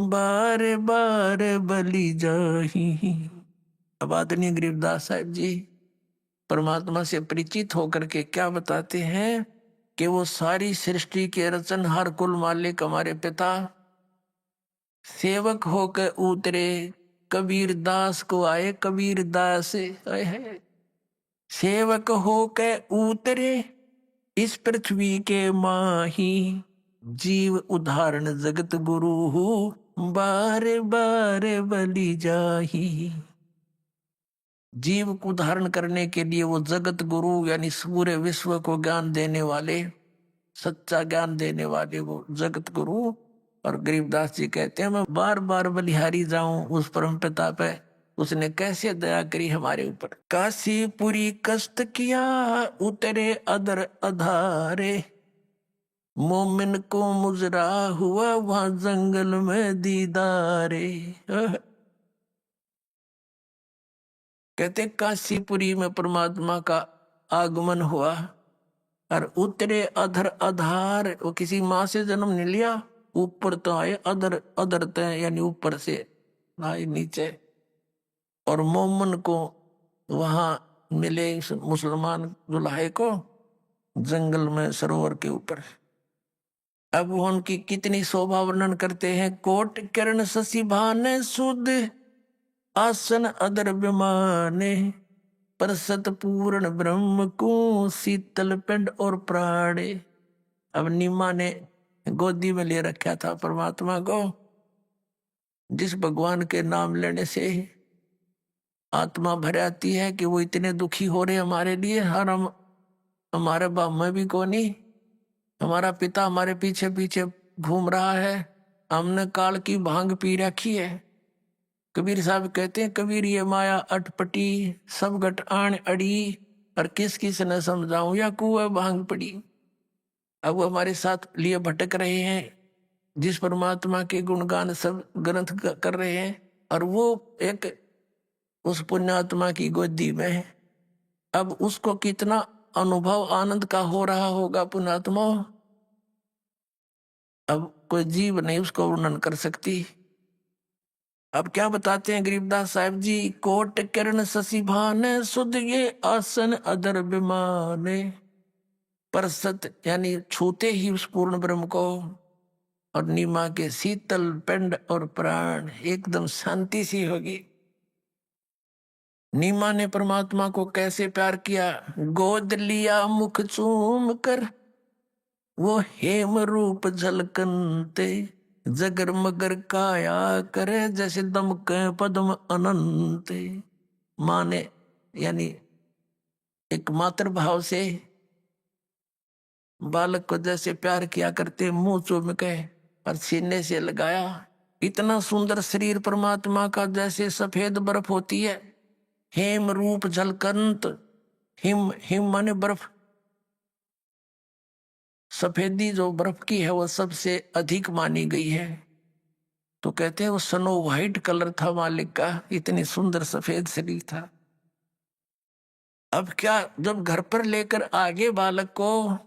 बार बार बलि जाही। अब आदरणीय गरीबदास साहब जी परमात्मा से परिचित होकर के क्या बताते हैं कि वो सारी सृष्टि के रचनहार कुल मालिक हमारे पिता, सेवक होकर उतरे कबीर दास को आए कबीर दास, सेवक होकर उतरे इस पृथ्वी के माही, जीव उदाहरण जगत गुरु बार बार बलि जाही। जीव को धारण करने के लिए वो जगत गुरु यानी पूरे विश्व को ज्ञान देने वाले, सच्चा ज्ञान देने वाले वो जगत गुरु। और गरीबदास जी कहते हैं मैं बार बार बलिहारी जाऊं उस परम पिता पे, उसने कैसे दया करी हमारे ऊपर। काशीपुरी कष्ट किया उतरे अदर अधारे, मोमिन को मुजरा हुआ वहां जंगल में दीदारे। कहते काशीपुरी में परमात्मा का आगमन हुआ और उतरे अधर अधार, वो किसी माँ से जन्म नहीं लिया, ऊपर तो आए अधर अधर तय यानी ऊपर से आए नीचे, और मोमन को वहां मिले मुसलमान दुल्हे को जंगल में सरोवर के ऊपर। अब वो उनकी कितनी शोभा वर्णन करते हैं। कोट किरण शशि भाने सुध आसन अदर विमाने, परसत पूर्ण ब्रह्म को शीतल पिंड और प्राणे। अब नीमा ने गोदी में ले रखा था परमात्मा को, जिस भगवान के नाम लेने से आत्मा भर आती है कि वो इतने दुखी हो रहे हमारे लिए। हर हम हमारे बाप में भी कोनी, हमारा पिता हमारे पीछे पीछे घूम रहा है, हमने काल की भांग पी रखी है। कबीर साहब कहते हैं कबीर ये माया अटपटी सब गट आण अड़ी, और किस किस ने समझाऊं या कुआ भांग पड़ी। अब वो हमारे साथ लिए भटक रहे हैं, जिस परमात्मा के गुणगान सब ग्रंथ कर रहे हैं, और वो एक उस पुण्यात्मा की गोदी में है। अब उसको कितना अनुभव आनंद का हो रहा होगा पुण्यात्मा, अब कोई जीव नहीं उसको वर्णन कर सकती। अब क्या बताते हैं गरीबदास साहब जी। कोट किरण शशि भाने सुध ये आसन अदर विमाने, परसत यानी छूते ही उस पूर्ण ब्रह्म को, और नीमा के शीतल पिंड और प्राण एकदम शांति सी होगी। नीमा ने परमात्मा को कैसे प्यार किया। गोद लिया मुख चूम कर वो हेम रूप झलकनते, जगर मगर काया करे जैसे दमके पद्म अनंत। माँ ने यानी एक मातृ भाव से बालक को जैसे प्यार किया करते, मुंह चूम के और सीने से लगाया। इतना सुंदर शरीर परमात्मा का जैसे सफेद बर्फ होती है, हेम रूप झलकंत। हिम हिम माने बर्फ, सफेदी जो बर्फ की है वो सबसे अधिक मानी गई है। तो कहते हैं वो स्नो व्हाइट कलर था मालिक का, इतनी सुंदर सफेद शरीर था। अब क्या, जब घर पर लेकर आगे बालक को,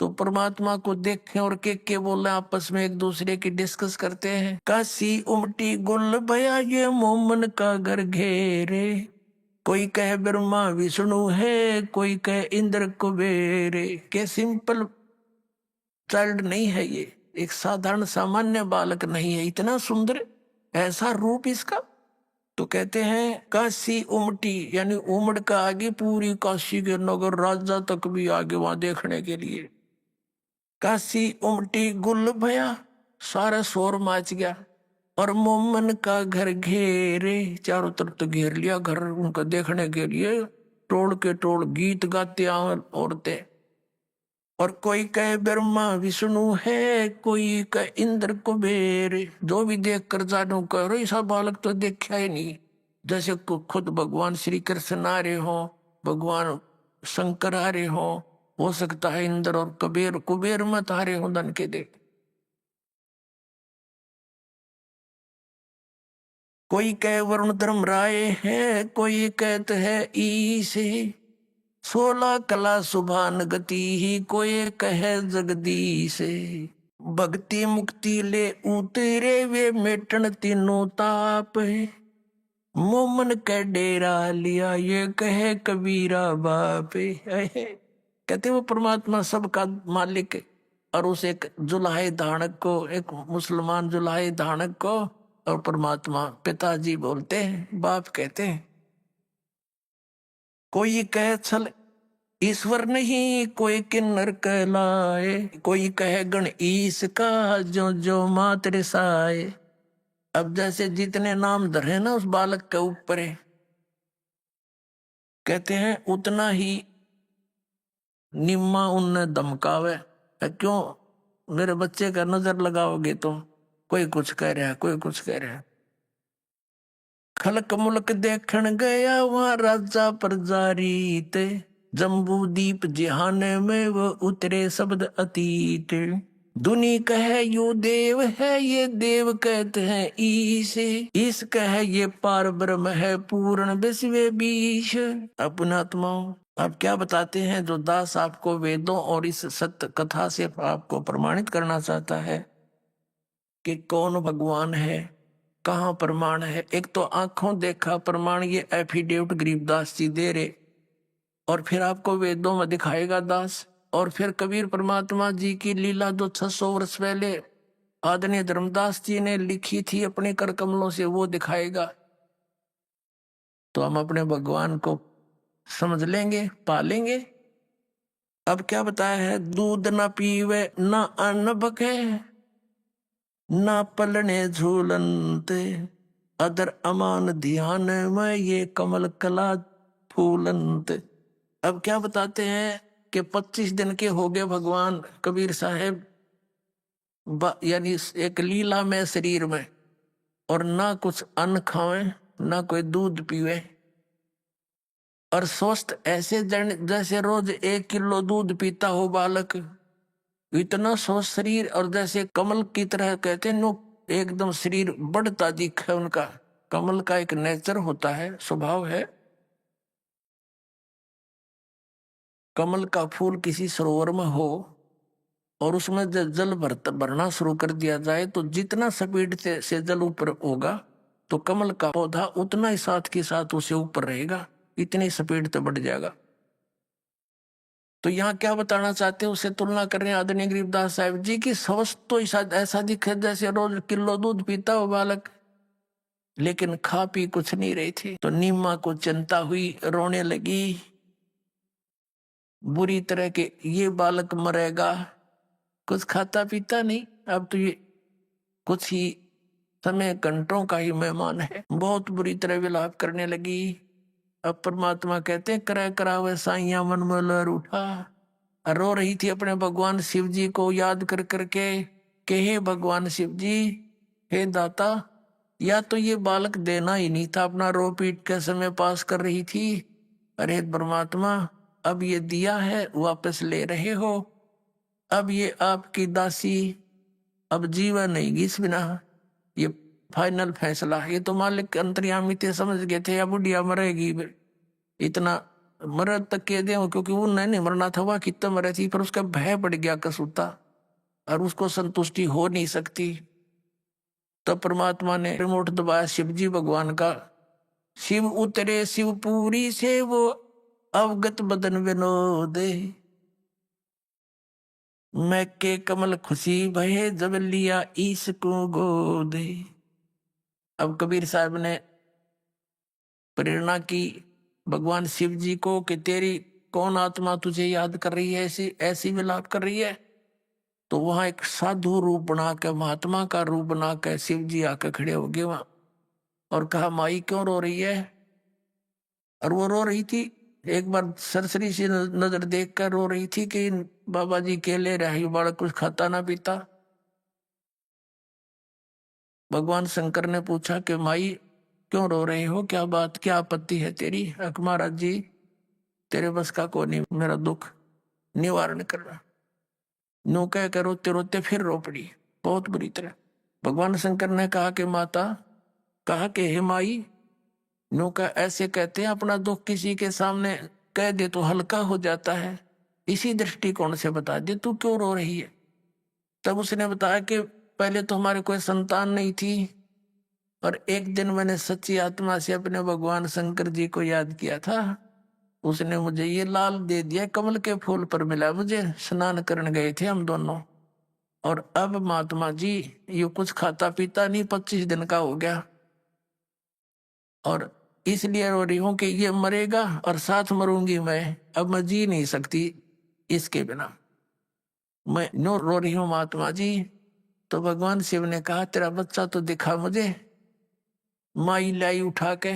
तो परमात्मा को देखें और के बोले, आपस में एक दूसरे की डिस्कस करते हैं। काशी उमटी गुल भया ये मोमन का घर घेरे, कोई कहे ब्रह्मा विष्णु है, कोई कहे इंद्र कुबेरे। के सिंपल चाइल्ड नहीं है ये, एक साधारण सामान्य बालक नहीं है, इतना सुंदर ऐसा रूप इसका। तो कहते हैं काशी उमटी, यानी उमड़ का आगे पूरी काशी के नगर राजा तक भी आगे वहां देखने के लिए। काशी उमटी गुल भया, सारा शोर मच गया। और मोमन का घर घेरे, चारों तरफ तो घेर लिया घर उनका देखने के लिए, टोल के टोल गीत गाते औरतें। और कोई कहे ब्रह्मा विष्णु है, कोई कहे इंद्र कुबेर। जो भी देख कर जानो करो ऐसा बालक तो देखा ही नहीं, जैसे खुद भगवान श्री कृष्ण आ रहे हो, भगवान शंकर आ रहे हो सकता है इंद्र और कुबेर मत आ रहे हो धन के देख। कोई कहे वरुण धर्म राय है, कोई कहते है ईश, 16 कला सुभान गति ही, कोई कहे जगदीश। भक्ति मुक्ति ले उतरे वे मेटन तीनों ताप, मोमन के डेरा लिया ये कहे कबीरा बाप। कहते वो परमात्मा सबका मालिक है, और उस एक जुलाहे धानक को, एक मुसलमान जुलाहे धानक को और परमात्मा पिताजी बोलते हैं, बाप कहते हैं। कोई कहे छल ईश्वर नहीं, कोई किन्नर कहलाए, कोई कहे गण ईश का जो जो मात्र साए। अब जैसे जितने नाम धरे ना उस बालक के ऊपर है, कहते हैं उतना ही निम्मा उनने धमकावे। क्यों मेरे बच्चे का नजर लगाओगे तुम, कोई कुछ कह रहा है, कोई कुछ कह रहा है। खलक मुलक देखण गया वहां राजा प्रजा रीत, जम्बू दीप जिहाने में वो उतरे शब्द अतीत। दुनी कहे यू देव है, ये देव कहते हैं ईश, ईश कहे ये पार ब्रह्म है पूर्ण विश्व बीश। अपनात्माओं आप क्या बताते हैं, जो दास आपको वेदों और इस सत्य कथा से आपको प्रमाणित करना चाहता है कि कौन भगवान है, कहाँ प्रमाण है। एक तो आंखों देखा प्रमाण, ये एफिडेविट गरीबदास जी दे रहे, और फिर आपको वेदों में दिखाएगा दास, और फिर कबीर परमात्मा जी की लीला जो 600 वर्ष पहले आदरणीय धर्मदास जी ने लिखी थी अपने कर कमलों से, वो दिखाएगा। तो हम अपने भगवान को समझ लेंगे, पालेंगे। अब क्या बताया है, दूध न पीवे न अन्न बके, न पलने झूलनते, अदर अमान ध्यान में ये कमल कला फूलंत। अब क्या बताते हैं कि 25 दिन के हो गए भगवान कबीर साहेब, यानी एक लीला में शरीर में, और ना कुछ अन्न खावे ना कोई दूध पीवे, और स्वस्थ ऐसे जैसे रोज 1 किलो दूध पीता हो बालक, इतना स्वस्थ शरीर, और जैसे कमल की तरह कहते हैं नो, एकदम शरीर बढ़ता दिखे उनका। कमल का एक नेचर होता है, स्वभाव है। कमल का फूल किसी सरोवर में हो और उसमें जल भरना शुरू कर दिया जाए, तो जितना स्पीड से जल ऊपर होगा तो कमल का पौधा उतना ही साथ के साथ उसे ऊपर रहेगा, इतनी स्पीड से बढ़ जाएगा। तो यहाँ क्या बताना चाहते हैं, उससे तुलना कर रहे हैं आदरणीय गरीबदास साहिब जी की। स्वस्थ तो ऐसा दिखे जैसे रोज किलो दूध पीता हो बालक, लेकिन खा पी कुछ नहीं रही थी। तो नीमा को चिंता हुई, रोने लगी बुरी तरह के, ये बालक मरेगा, कुछ खाता पीता नहीं, अब तो ये कुछ ही समय घंटों का ही मेहमान है। बहुत बुरी तरह विलाप करने लगी। अब परमात्मा कहते हैं करे करावे साइया मन में लहर उठा, रो रही थी अपने भगवान शिव जी को याद कर करके कि हे भगवान शिव जी, हे दाता, या तो ये बालक देना ही नहीं था, अपना रो पीट के समय पास कर रही थी। अरे परमात्मा, अब ये दिया है वापस ले रहे हो, अब ये आपकी दासी अब जीवन नहीं इस बिना, ये फाइनल फैसला, ये तो मालिक अंतर्यामी थे, समझ गए थे या बुढ़िया मरेगी, इतना मर तक के दे, क्योंकि वो नहीं मरना था, वह कितना मरे थी, पर उसका भय बढ़ गया कसूता और उसको संतुष्टि हो नहीं सकती। तो परमात्मा ने रिमोट दबाया शिव जी भगवान का, शिव उतरे शिवपुरी से वो अवगत बदन विनोद, मैं के कमल खुशी भये जब लिया ईश को गोद। अब कबीर साहब ने प्रेरणा की भगवान शिव जी को कि तेरी कौन आत्मा तुझे याद कर रही है, ऐसी ऐसी विलाप कर रही है। तो वहां एक साधु रूप बना के, महात्मा का रूप बना के शिव जी आके खड़े हो गए वहां और कहा माई क्यों रो रही है। और वो रो रही थी, एक बार सरसरी सी नजर देख कर रो रही थी कि बाबा जी केले रहे, बालक कुछ खाता ना पीता। भगवान शंकर ने पूछा कि माई क्यों रो रहे हो, क्या बात, क्या आपत्ति है तेरी। महाराज जी तेरे बस का को नहीं मेरा दुख निवारण करना। नो कह कर रोते रोते फिर रो पड़ी बहुत बुरी तरह। भगवान शंकर ने कहा कि माता, कहा कि हे माई, नो का ऐसे कहते हैं अपना दुख किसी के सामने कह दे तो हल्का हो जाता है, इसी दृष्टिकोण से बता दे तू क्यों रो रही है। तब उसने बताया कि पहले तो हमारे कोई संतान नहीं थी, और एक दिन मैंने सच्ची आत्मा से अपने भगवान शंकर जी को याद किया था, उसने मुझे ये लाल दे दिया, कमल के फूल पर मिला मुझे, स्नान करने गए थे हम दोनों, और अब महात्मा जी ये कुछ खाता पीता नहीं, 25 दिन का हो गया, और इसलिए रो रही हूं कि ये मरेगा और साथ मरूंगी मैं, अब मैं जी नहीं सकती इसके बिना, मैं नो रो रही हूं महात्मा जी। तो भगवान शिव ने कहा तेरा बच्चा तो दिखा मुझे। माई लाई उठा के,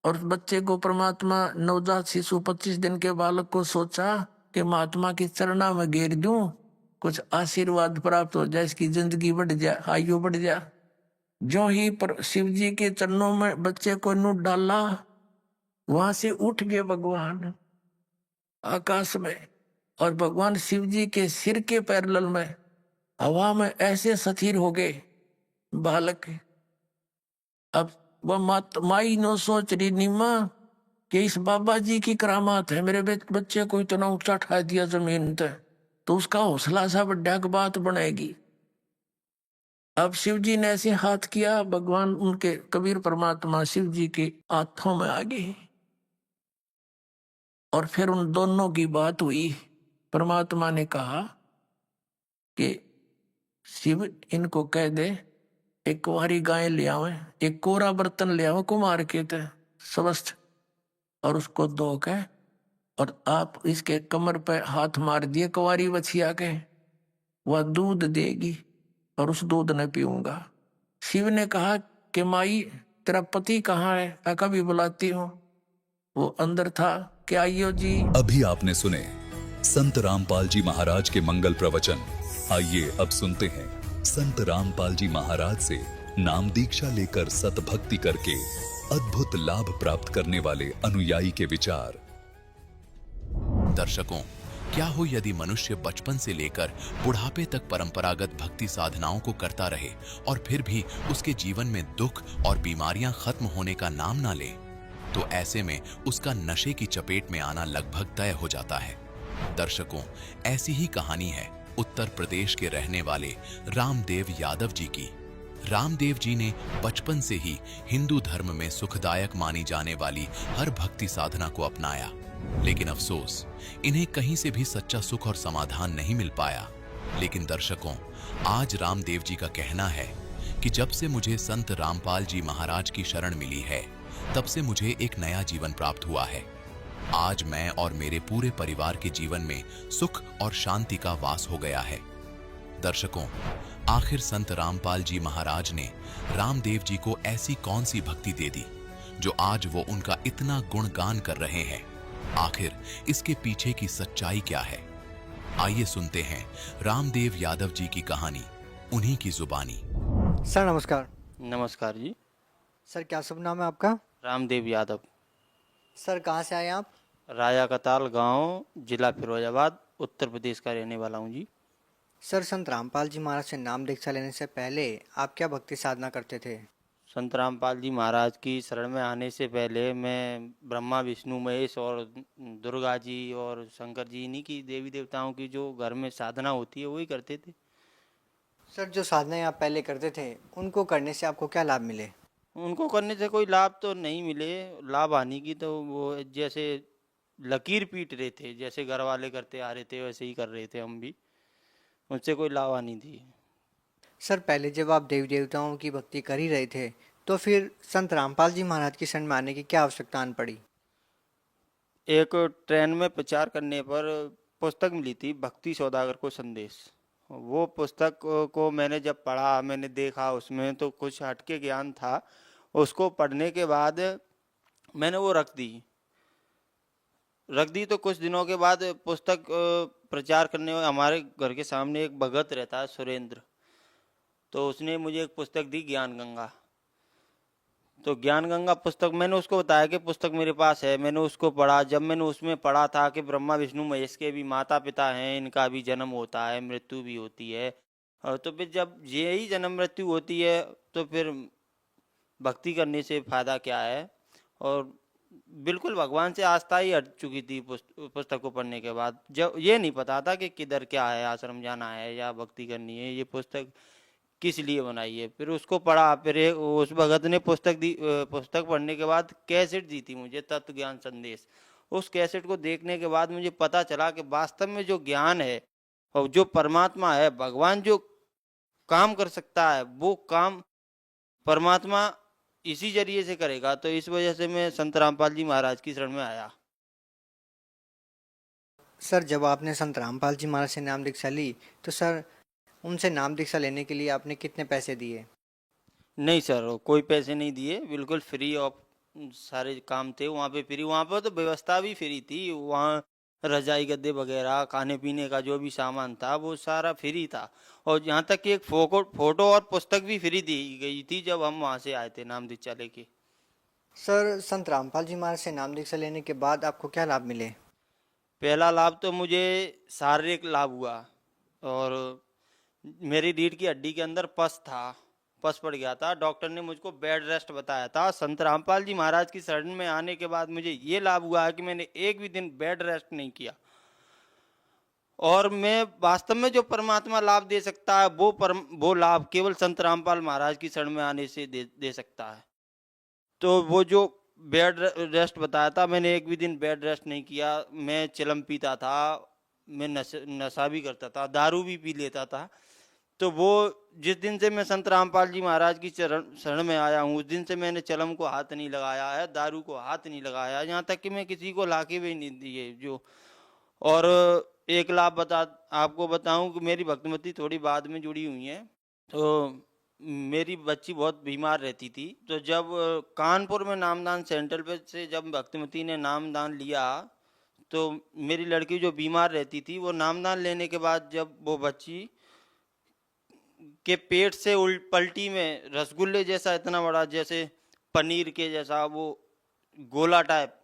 और बच्चे को परमात्मा नवजात शिशु 25 दिन के बालक को सोचा कि महात्मा की चरणा में घेर दूं, कुछ आशीर्वाद प्राप्त हो जाए, इसकी जिंदगी बढ़ जाए, आयु बढ़ जाए। जो ही पर शिव जी के चरणों में बच्चे को नू डाला, वहां से उठ गए भगवान आकाश में, और भगवान शिव जी के सिर के पैरेलल में हवा में ऐसे स्थिर हो गए बालक। अब वह माई नो सोच रही नीमा कि इस बाबा जी की करामात है, मेरे बच्चे को इतना ऊंचा उठा दिया जमीन तक, तो उसका हौसला सा बड़ा बात बनेगी। अब शिव जी ने ऐसे हाथ किया, भगवान उनके कबीर परमात्मा शिव जी के हाथों में आ गए, और फिर उन दोनों की बात हुई। परमात्मा ने कहा कि शिव इनको कह दे एक कुंवारी गाय ले आवे, एक कोरा बर्तन ले आओ कुमार के ते स्वस्थ, और उसको धो के, और आप इसके कमर पे हाथ मार दिए कुंवारी बछिया के, वह दूध देगी और उस दूध ने पीऊंगा। शिव ने कहा कि माई तेरा पति कहाँ है, मैं कभी बुलाती हूँ। वो अंदर था कि आइयो जी। अभी आपने सुने संत रामपाल जी महाराज के मंगल प्रवचन। आइए अब सुनते हैं संत रामपाल जी महाराज से नाम दीक्षा लेकर सतभक्ति करके अद्भुत लाभ प्राप्त करने वाले अनुयायी के विचार। दर्शकों, क्या हो यदि मनुष्य बचपन से लेकर बुढ़ापे तक परंपरागत भक्ति साधनाओं को करता रहे और फिर भी उसके जीवन में दुख और बीमारियां खत्म होने का नाम ना ले, तो ऐसे में उसका नशे की चपेट में आना लगभग तय हो जाता है। दर्शकों, ऐसी ही कहानी है उत्तर प्रदेश के रहने वाले रामदेव यादव जी की। रामदेव जी ने बचपन से ही हिंदू धर्म में सुखदायक मानी जाने वाली हर भक्ति साधना को अपनाया, लेकिन अफसोस इन्हें कहीं से भी सच्चा सुख और समाधान नहीं मिल पाया। लेकिन दर्शकों, आज रामदेव जी का कहना है कि जब से मुझे संत रामपाल जी महाराज की शरण मिली है, तब से मुझे एक नया जीवन प्राप्त हुआ है। आज मैं और मेरे पूरे परिवार के जीवन में सुख और शांति का वास हो गया है। दर्शकों, आखिर संत रामपाल जी महाराज ने रामदेव जी को ऐसी कौन सी भक्ति दे दी जो आज वो उनका इतना गुणगान कर रहे हैं? आखिर इसके पीछे की सच्चाई क्या है? आइए सुनते हैं रामदेव यादव जी की कहानी, उन्हीं की जुबानी। सर नमस्कार। नमस्कार जी। सर क्या शुभ नाम है आपका? रामदेव यादव। सर कहाँ से आए आप? राजा कताल गांव, जिला फिरोजाबाद, उत्तर प्रदेश का रहने वाला हूँ जी। सर, संत रामपाल जी महाराज से नाम दीक्षा लेने से पहले आप क्या भक्ति साधना करते थे? संत रामपाल जी महाराज की शरण में आने से पहले मैं ब्रह्मा विष्णु महेश और दुर्गा जी और शंकर जी, इन्हीं की देवी देवताओं की जो घर में साधना होती है वही करते थे। सर, जो साधनाएं आप पहले करते थे उनको करने से आपको क्या लाभ मिले? उनको करने से कोई लाभ तो नहीं मिले। लाभ हानि की तो वो जैसे लकीर पीट रहे थे, जैसे घर वाले करते आ रहे थे वैसे ही कर रहे थे हम भी, उनसे कोई लाभ हानि थी। सर, पहले जब आप देवी देवताओं की भक्ति कर ही रहे थे तो फिर संत रामपाल जी महाराज की शरण में आने की क्या आवश्यकता आन पड़ी? एक ट्रेन में प्रचार करने पर पुस्तक मिली थी, भक्ति सौदागर को संदेश। वो पुस्तक को मैंने जब पढ़ा, मैंने देखा उसमें तो कुछ हटके ज्ञान था। उसको पढ़ने के बाद मैंने वो रख दी तो कुछ दिनों के बाद पुस्तक प्रचार करने में हमारे घर के सामने एक भगत रहता है सुरेंद्र, तो उसने मुझे एक पुस्तक दी, ज्ञान गंगा। तो ज्ञान गंगा पुस्तक मैंने उसको बताया कि पुस्तक मेरे पास है, मैंने उसको पढ़ा। जब मैंने उसमें पढ़ा था कि ब्रह्मा विष्णु महेश के भी माता पिता हैं, इनका भी जन्म होता है, मृत्यु भी होती है, और तो फिर जब यही जन्म मृत्यु होती है तो फिर भक्ति करने से फायदा क्या है। और बिल्कुल भगवान से आस्था ही हट चुकी थी पुस्तक को पढ़ने के बाद। जब ये नहीं पता था कि किधर क्या है, आश्रम जाना है या भक्ति करनी है, ये पुस्तक किस लिए बनाई है। फिर उसको पढ़ा, फिर उस भगत ने पुस्तक पढ़ने के बाद कैसेट दी थी मुझे, तत्व ज्ञान संदेश। उस कैसेट को देखने के बाद मुझे पता चला कि वास्तव में जो ज्ञान है और जो परमात्मा है, भगवान जो काम कर सकता है वो काम परमात्मा इसी जरिए से करेगा। तो इस वजह से मैं संत रामपाल जी महाराज की शरण में आया। सर, जब आपने संत रामपाल जी महाराज से नाम दीक्षा ली तो सर, उनसे नाम दीक्षा लेने के लिए आपने कितने पैसे दिए? नहीं सर, कोई पैसे नहीं दिए, बिल्कुल फ्री ऑफ सारे काम थे वहाँ पे, फ्री। वहाँ पर तो व्यवस्था भी फ्री थी, वहाँ रजाई गद्दे वगैरह, खाने पीने का जो भी सामान था वो सारा फ्री था। और यहाँ तक कि एक फोटो और पुस्तक भी फ्री दी गई थी जब हम वहाँ से आए थे नाम दीक्षा लेके। सर, संत रामपाल जी महाराज से नाम दीक्षा लेने के बाद आपको क्या लाभ मिले? पहला लाभ तो मुझे शारीरिक लाभ हुआ, और मेरी रीढ़ की हड्डी के अंदर पस पड़ गया था। डॉक्टर ने मुझको बेड रेस्ट बताया था। संत रामपाल जी महाराज की शरण में आने के बाद मुझे ये लाभ हुआ है कि मैंने एक भी दिन बेड रेस्ट नहीं किया। और मैं वास्तव में जो परमात्मा लाभ दे सकता है वो लाभ केवल संत रामपाल महाराज की शरण में आने से दे सकता है। तो वो जो बेड रेस्ट बताया था, मैंने एक भी दिन बेड रेस्ट नहीं किया। मैं चिलम पीता था, मैं नशा भी करता था, दारू भी पी लेता था। तो वो जिस दिन से मैं संत रामपाल जी महाराज की शरण में आया हूँ, उस दिन से मैंने चलम को हाथ नहीं लगाया है, दारू को हाथ नहीं लगाया, यहाँ तक कि मैं किसी को लाके भी नहीं दिए जो। और एक लाभ आपको बताऊं कि मेरी भक्तिमती थोड़ी बाद में जुड़ी हुई है। तो मेरी बच्ची बहुत बीमार रहती थी, तो जब कानपुर में नामदान सेंटर पे से जब भक्तिमती ने नामदान लिया, तो मेरी लड़की जो बीमार रहती थी, वो नामदान लेने के बाद जब वो बच्ची के पेट से पलटी में रसगुल्ले जैसा इतना बड़ा, जैसे पनीर के जैसा वो गोला टाइप,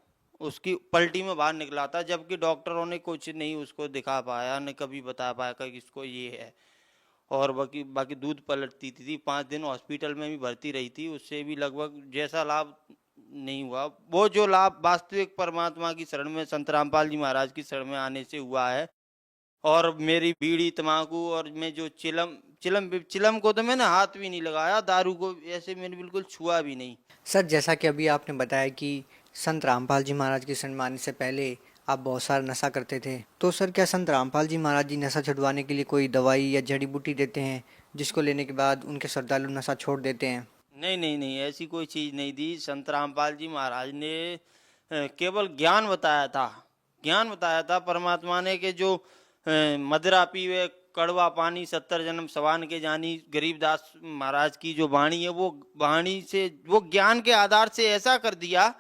उसकी पलटी में बाहर निकला था, जबकि डॉक्टरों ने कुछ नहीं उसको दिखा पाया, न कभी बता पाया कि इसको ये है। और बाकी दूध पलटती थी। 5 दिन हॉस्पिटल में भी भर्ती रही थी, उससे भी लगभग जैसा लाभ नहीं हुआ वो जो लाभ वास्तविक परमात्मा की शरण में संत रामपाल जी महाराज की शरण में आने से हुआ है। और मेरी बीड़ी तम्बाकू और मैं जो चिलम को तो मैंने हाथ भी नहीं लगाया, दारू को ऐसे मैंने बिल्कुल छुआ भी नहीं। सर, जैसा कि अभी आपने बताया कि संत रामपाल जी महाराज की शरण में आने से पहले आप बहुत सारा नशा करते थे, तो सर क्या संत रामपाल जी महाराज जी नशा छुड़वाने के लिए कोई दवाई या जड़ी बूटी देते हैं जिसको लेने के बाद उनके श्रद्धालु नशा छोड़ देते हैं? नहीं नहीं नहीं, ऐसी कोई चीज़ नहीं दी। संत रामपाल जी महाराज ने केवल ज्ञान बताया था परमात्मा ने, कि जो मदिरा पीवे कड़वा पानी 70 जन्म सवान के जानी, गरीबदास महाराज की जो वाणी है, वो वाणी से वो ज्ञान के आधार से ऐसा कर दिया,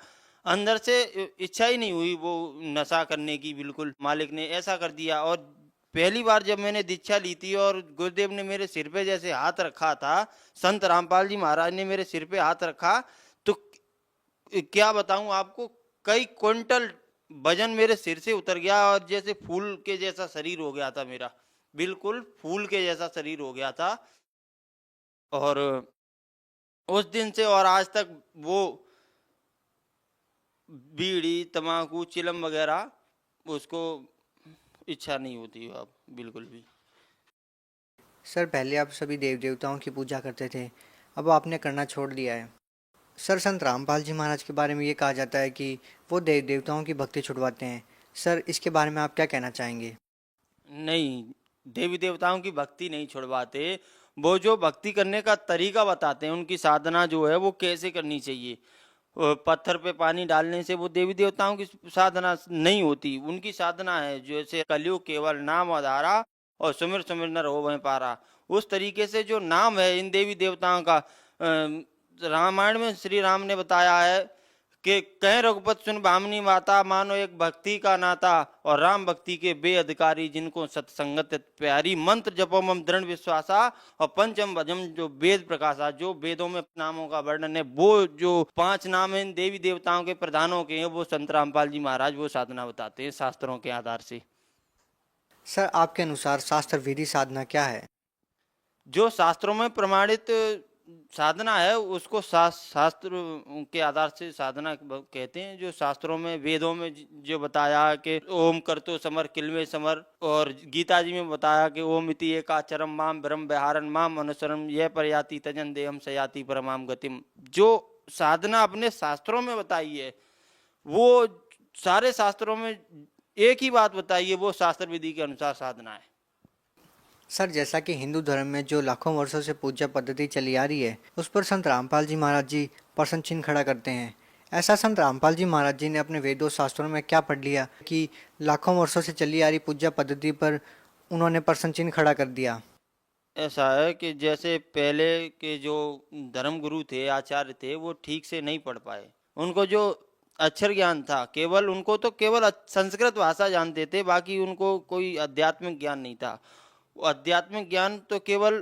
अंदर से इच्छा ही नहीं हुई वो नशा करने की, बिल्कुल मालिक ने ऐसा कर दिया। और पहली बार जब मैंने दीक्षा ली थी और गुरुदेव ने मेरे सिर पे जैसे हाथ रखा था, संत रामपाल जी महाराज ने मेरे सिर पे हाथ रखा, तो क्या बताऊं आपको, कई क्विंटल वजन मेरे सिर से उतर गया और जैसे फूल के जैसा शरीर हो गया था मेरा, बिल्कुल फूल के जैसा शरीर हो गया था। और उस दिन से और आज तक वो बीड़ी, तम्बाकू, चिलम वगैरह उसको इच्छा नहीं होती अब बिल्कुल भी। सर पहले आप सभी देव देवताओं की पूजा करते थे, अब आपने करना छोड़ दिया है। सर संत रामपाल जी महाराज के बारे में ये कहा जाता है कि वो देव देवताओं की भक्ति छुड़वाते हैं। सर इसके बारे में आप क्या कहना चाहेंगे? नहीं, देवी देवताओं की भक्ति नहीं छुड़वाते, वो जो भक्ति करने का तरीका बताते हैं, उनकी साधना जो है वो कैसे करनी चाहिए। पत्थर पे पानी डालने से वो देवी देवताओं की साधना नहीं होती। उनकी साधना है जैसे कलयुग केवल नाम आधारा और सुमिर सुमिर नर हो वह पारा। उस तरीके से जो नाम है इन देवी देवताओं का, रामायण में श्री राम ने बताया है कि कह रघुपति सुन भामिनी माता, मानो एक भक्ति का नाता और राम भक्ति के बे अधिकारी, जिनको सत्संगत प्यारी, मंत्र जपो मम दृढ़ विश्वासा और पंचम भजम जो वेद प्रकाशा। जो वेदों में नामों का वर्णन है, वो जो 5 नाम इन देवी देवताओं के प्रधानों के हैं, वो संत रामपाल जी महाराज वो साधना बताते हैं शास्त्रों के आधार से। सर आपके अनुसार शास्त्र विधि साधना क्या है? जो शास्त्रों में प्रमाणित साधना है उसको शास्त्र के आधार से साधना कहते हैं। जो शास्त्रों में, वेदों में जो बताया कि ओम करतो समर किलवे समर, और गीता जी में बताया कि ओम इति एकाचरम माम ब्रह्म विहारन माम अनुसरम यह परयाति तजन देहम सयाति परमाम गतिम। जो साधना अपने शास्त्रों में बताई है, वो सारे शास्त्रों में एक ही बात बताई है, वो शास्त्र विधि के अनुसार साधना है। सर जैसा कि हिंदू धर्म में जो लाखों वर्षों से पूजा पद्धति चली आ रही है, उस पर संत रामपाल जी महाराज जी प्रश्न चिन्ह खड़ा करते हैं। ऐसा संत रामपाल जी महाराज जी ने अपने वेदों शास्त्रों में क्या पढ़ लिया कि लाखों वर्षों से चली आ रही पूजा पद्धति पर उन्होंने प्रश्न चिन्ह खड़ा कर दिया? ऐसा है कि जैसे पहले के जो धर्म गुरु थे, आचार्य थे, वो ठीक से नहीं पढ़ पाए। उनको जो अक्षर ज्ञान था, केवल उनको तो केवल संस्कृत भाषा जानते थे, बाकी उनको कोई आध्यात्मिक ज्ञान नहीं था। आध्यात्मिक ज्ञान तो केवल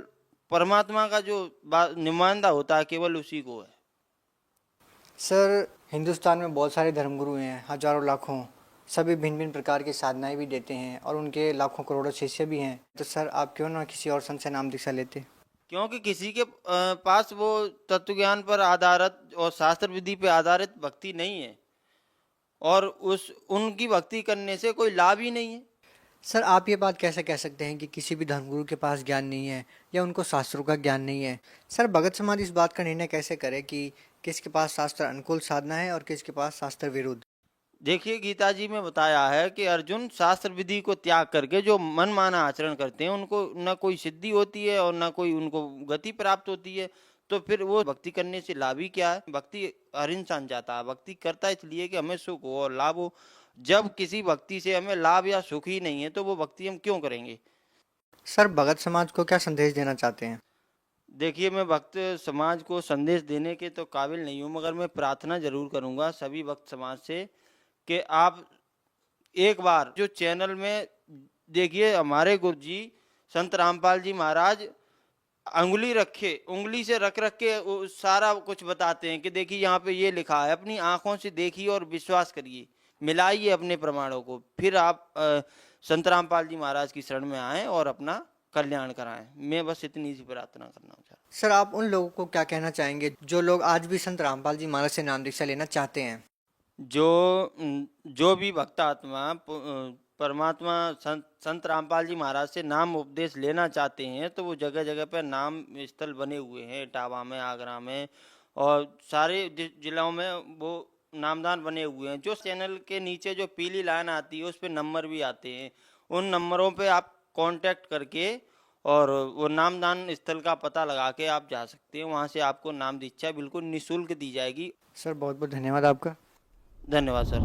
परमात्मा का जो नुमाइंदा होता है, केवल उसी को है। सर हिंदुस्तान में बहुत सारे धर्मगुरु हैं, हजारों लाखों, सभी भिन्न भिन्न प्रकार की साधनाएं भी देते हैं और उनके लाखों करोड़ों शिष्य भी हैं। तो सर आप क्यों ना किसी और संत से नाम दीक्षा लेते? क्योंकि किसी के पास वो तत्व ज्ञान पर आधारित और शास्त्र विधि पर आधारित भक्ति नहीं है, और उनकी भक्ति करने से कोई लाभ ही नहीं है। सर आप ये बात कैसे कह सकते हैं कि किसी भी धर्मगुरु के पास ज्ञान नहीं है या उनको शास्त्रों का ज्ञान नहीं है? सर भगत समाज इस बात का निर्णय कैसे करे कि किसके पास शास्त्र अनुकूल साधना है और किसके पास शास्त्र विरुद्ध? देखिए, गीता जी में बताया है कि अर्जुन शास्त्र विधि को त्याग करके जो मनमाना आचरण करते हैं, उनको न कोई सिद्धि होती है और न कोई उनको गति प्राप्त होती है। तो फिर वो भक्ति करने से लाभ ही क्या है? भक्ति हर इंसान चाहता है, भक्ति करता है इसलिए कि हमें सुख हो और लाभ हो। जब किसी भक्ति से हमें लाभ या सुख ही नहीं है, तो वो भक्ति हम क्यों करेंगे? सर भगत समाज को क्या संदेश देना चाहते हैं? देखिए, मैं भक्त समाज को संदेश देने के तो काबिल नहीं हूँ, मगर मैं प्रार्थना जरूर करूँगा सभी भक्त समाज से कि आप एक बार जो चैनल में देखिए, हमारे गुरु जी संत रामपाल जी महाराज उंगली से रख के सारा कुछ बताते हैं कि देखिए यहाँ पे ये लिखा है, अपनी आंखों से देखिए और विश्वास करिए, मिलाइए अपने प्रमाणों को, फिर आप संत रामपाल जी महाराज की शरण में आएं और अपना कल्याण कराएं। मैं बस इतनी सी प्रार्थना करना चाहता हूँ। सर आप उन लोगों को क्या कहना चाहेंगे जो लोग आज भी संत रामपाल जी महाराज से नाम दीक्षा लेना चाहते हैं? जो भी भक्तात्मा परमात्मा संत रामपाल जी महाराज से नाम उपदेश लेना चाहते हैं, तो वो जगह जगह पर नाम स्थल बने हुए हैं, इटावा में, आगरा में और सारे जिलों में वो नामदान बने हुए हैं। जो चैनल के नीचे जो पीली लाइन आती है, उस पर नंबर भी आते हैं। उन नंबरों पे आप कांटेक्ट करके और वो नामदान स्थल का पता लगा के आप जा सकते हैं। वहाँ से आपको नाम दीक्षा बिल्कुल निःशुल्क दी जाएगी। सर बहुत बहुत धन्यवाद आपका। धन्यवाद सर।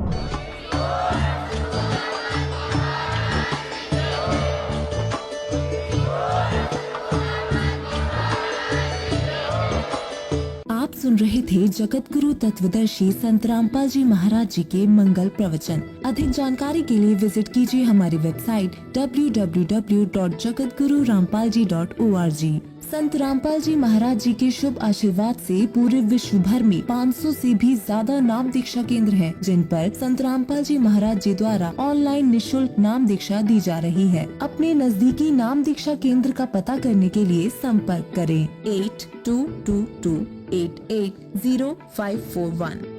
आप सुन रहे थे जगत गुरु तत्वदर्शी संत रामपाल जी महाराज जी के मंगल प्रवचन। अधिक जानकारी के लिए विजिट कीजिए हमारी वेबसाइट www.jagatgururampalji.org। संत रामपाल जी महाराज जी के शुभ आशीर्वाद से पूरे विश्व भर में 500 से भी ज्यादा नाम दीक्षा केंद्र हैं, जिन पर संत रामपाल जी महाराज जी द्वारा ऑनलाइन निशुल्क नाम दीक्षा दी जा रही है। अपने नजदीकी नाम दीक्षा केंद्र का पता करने के लिए संपर्क करें 8222880541।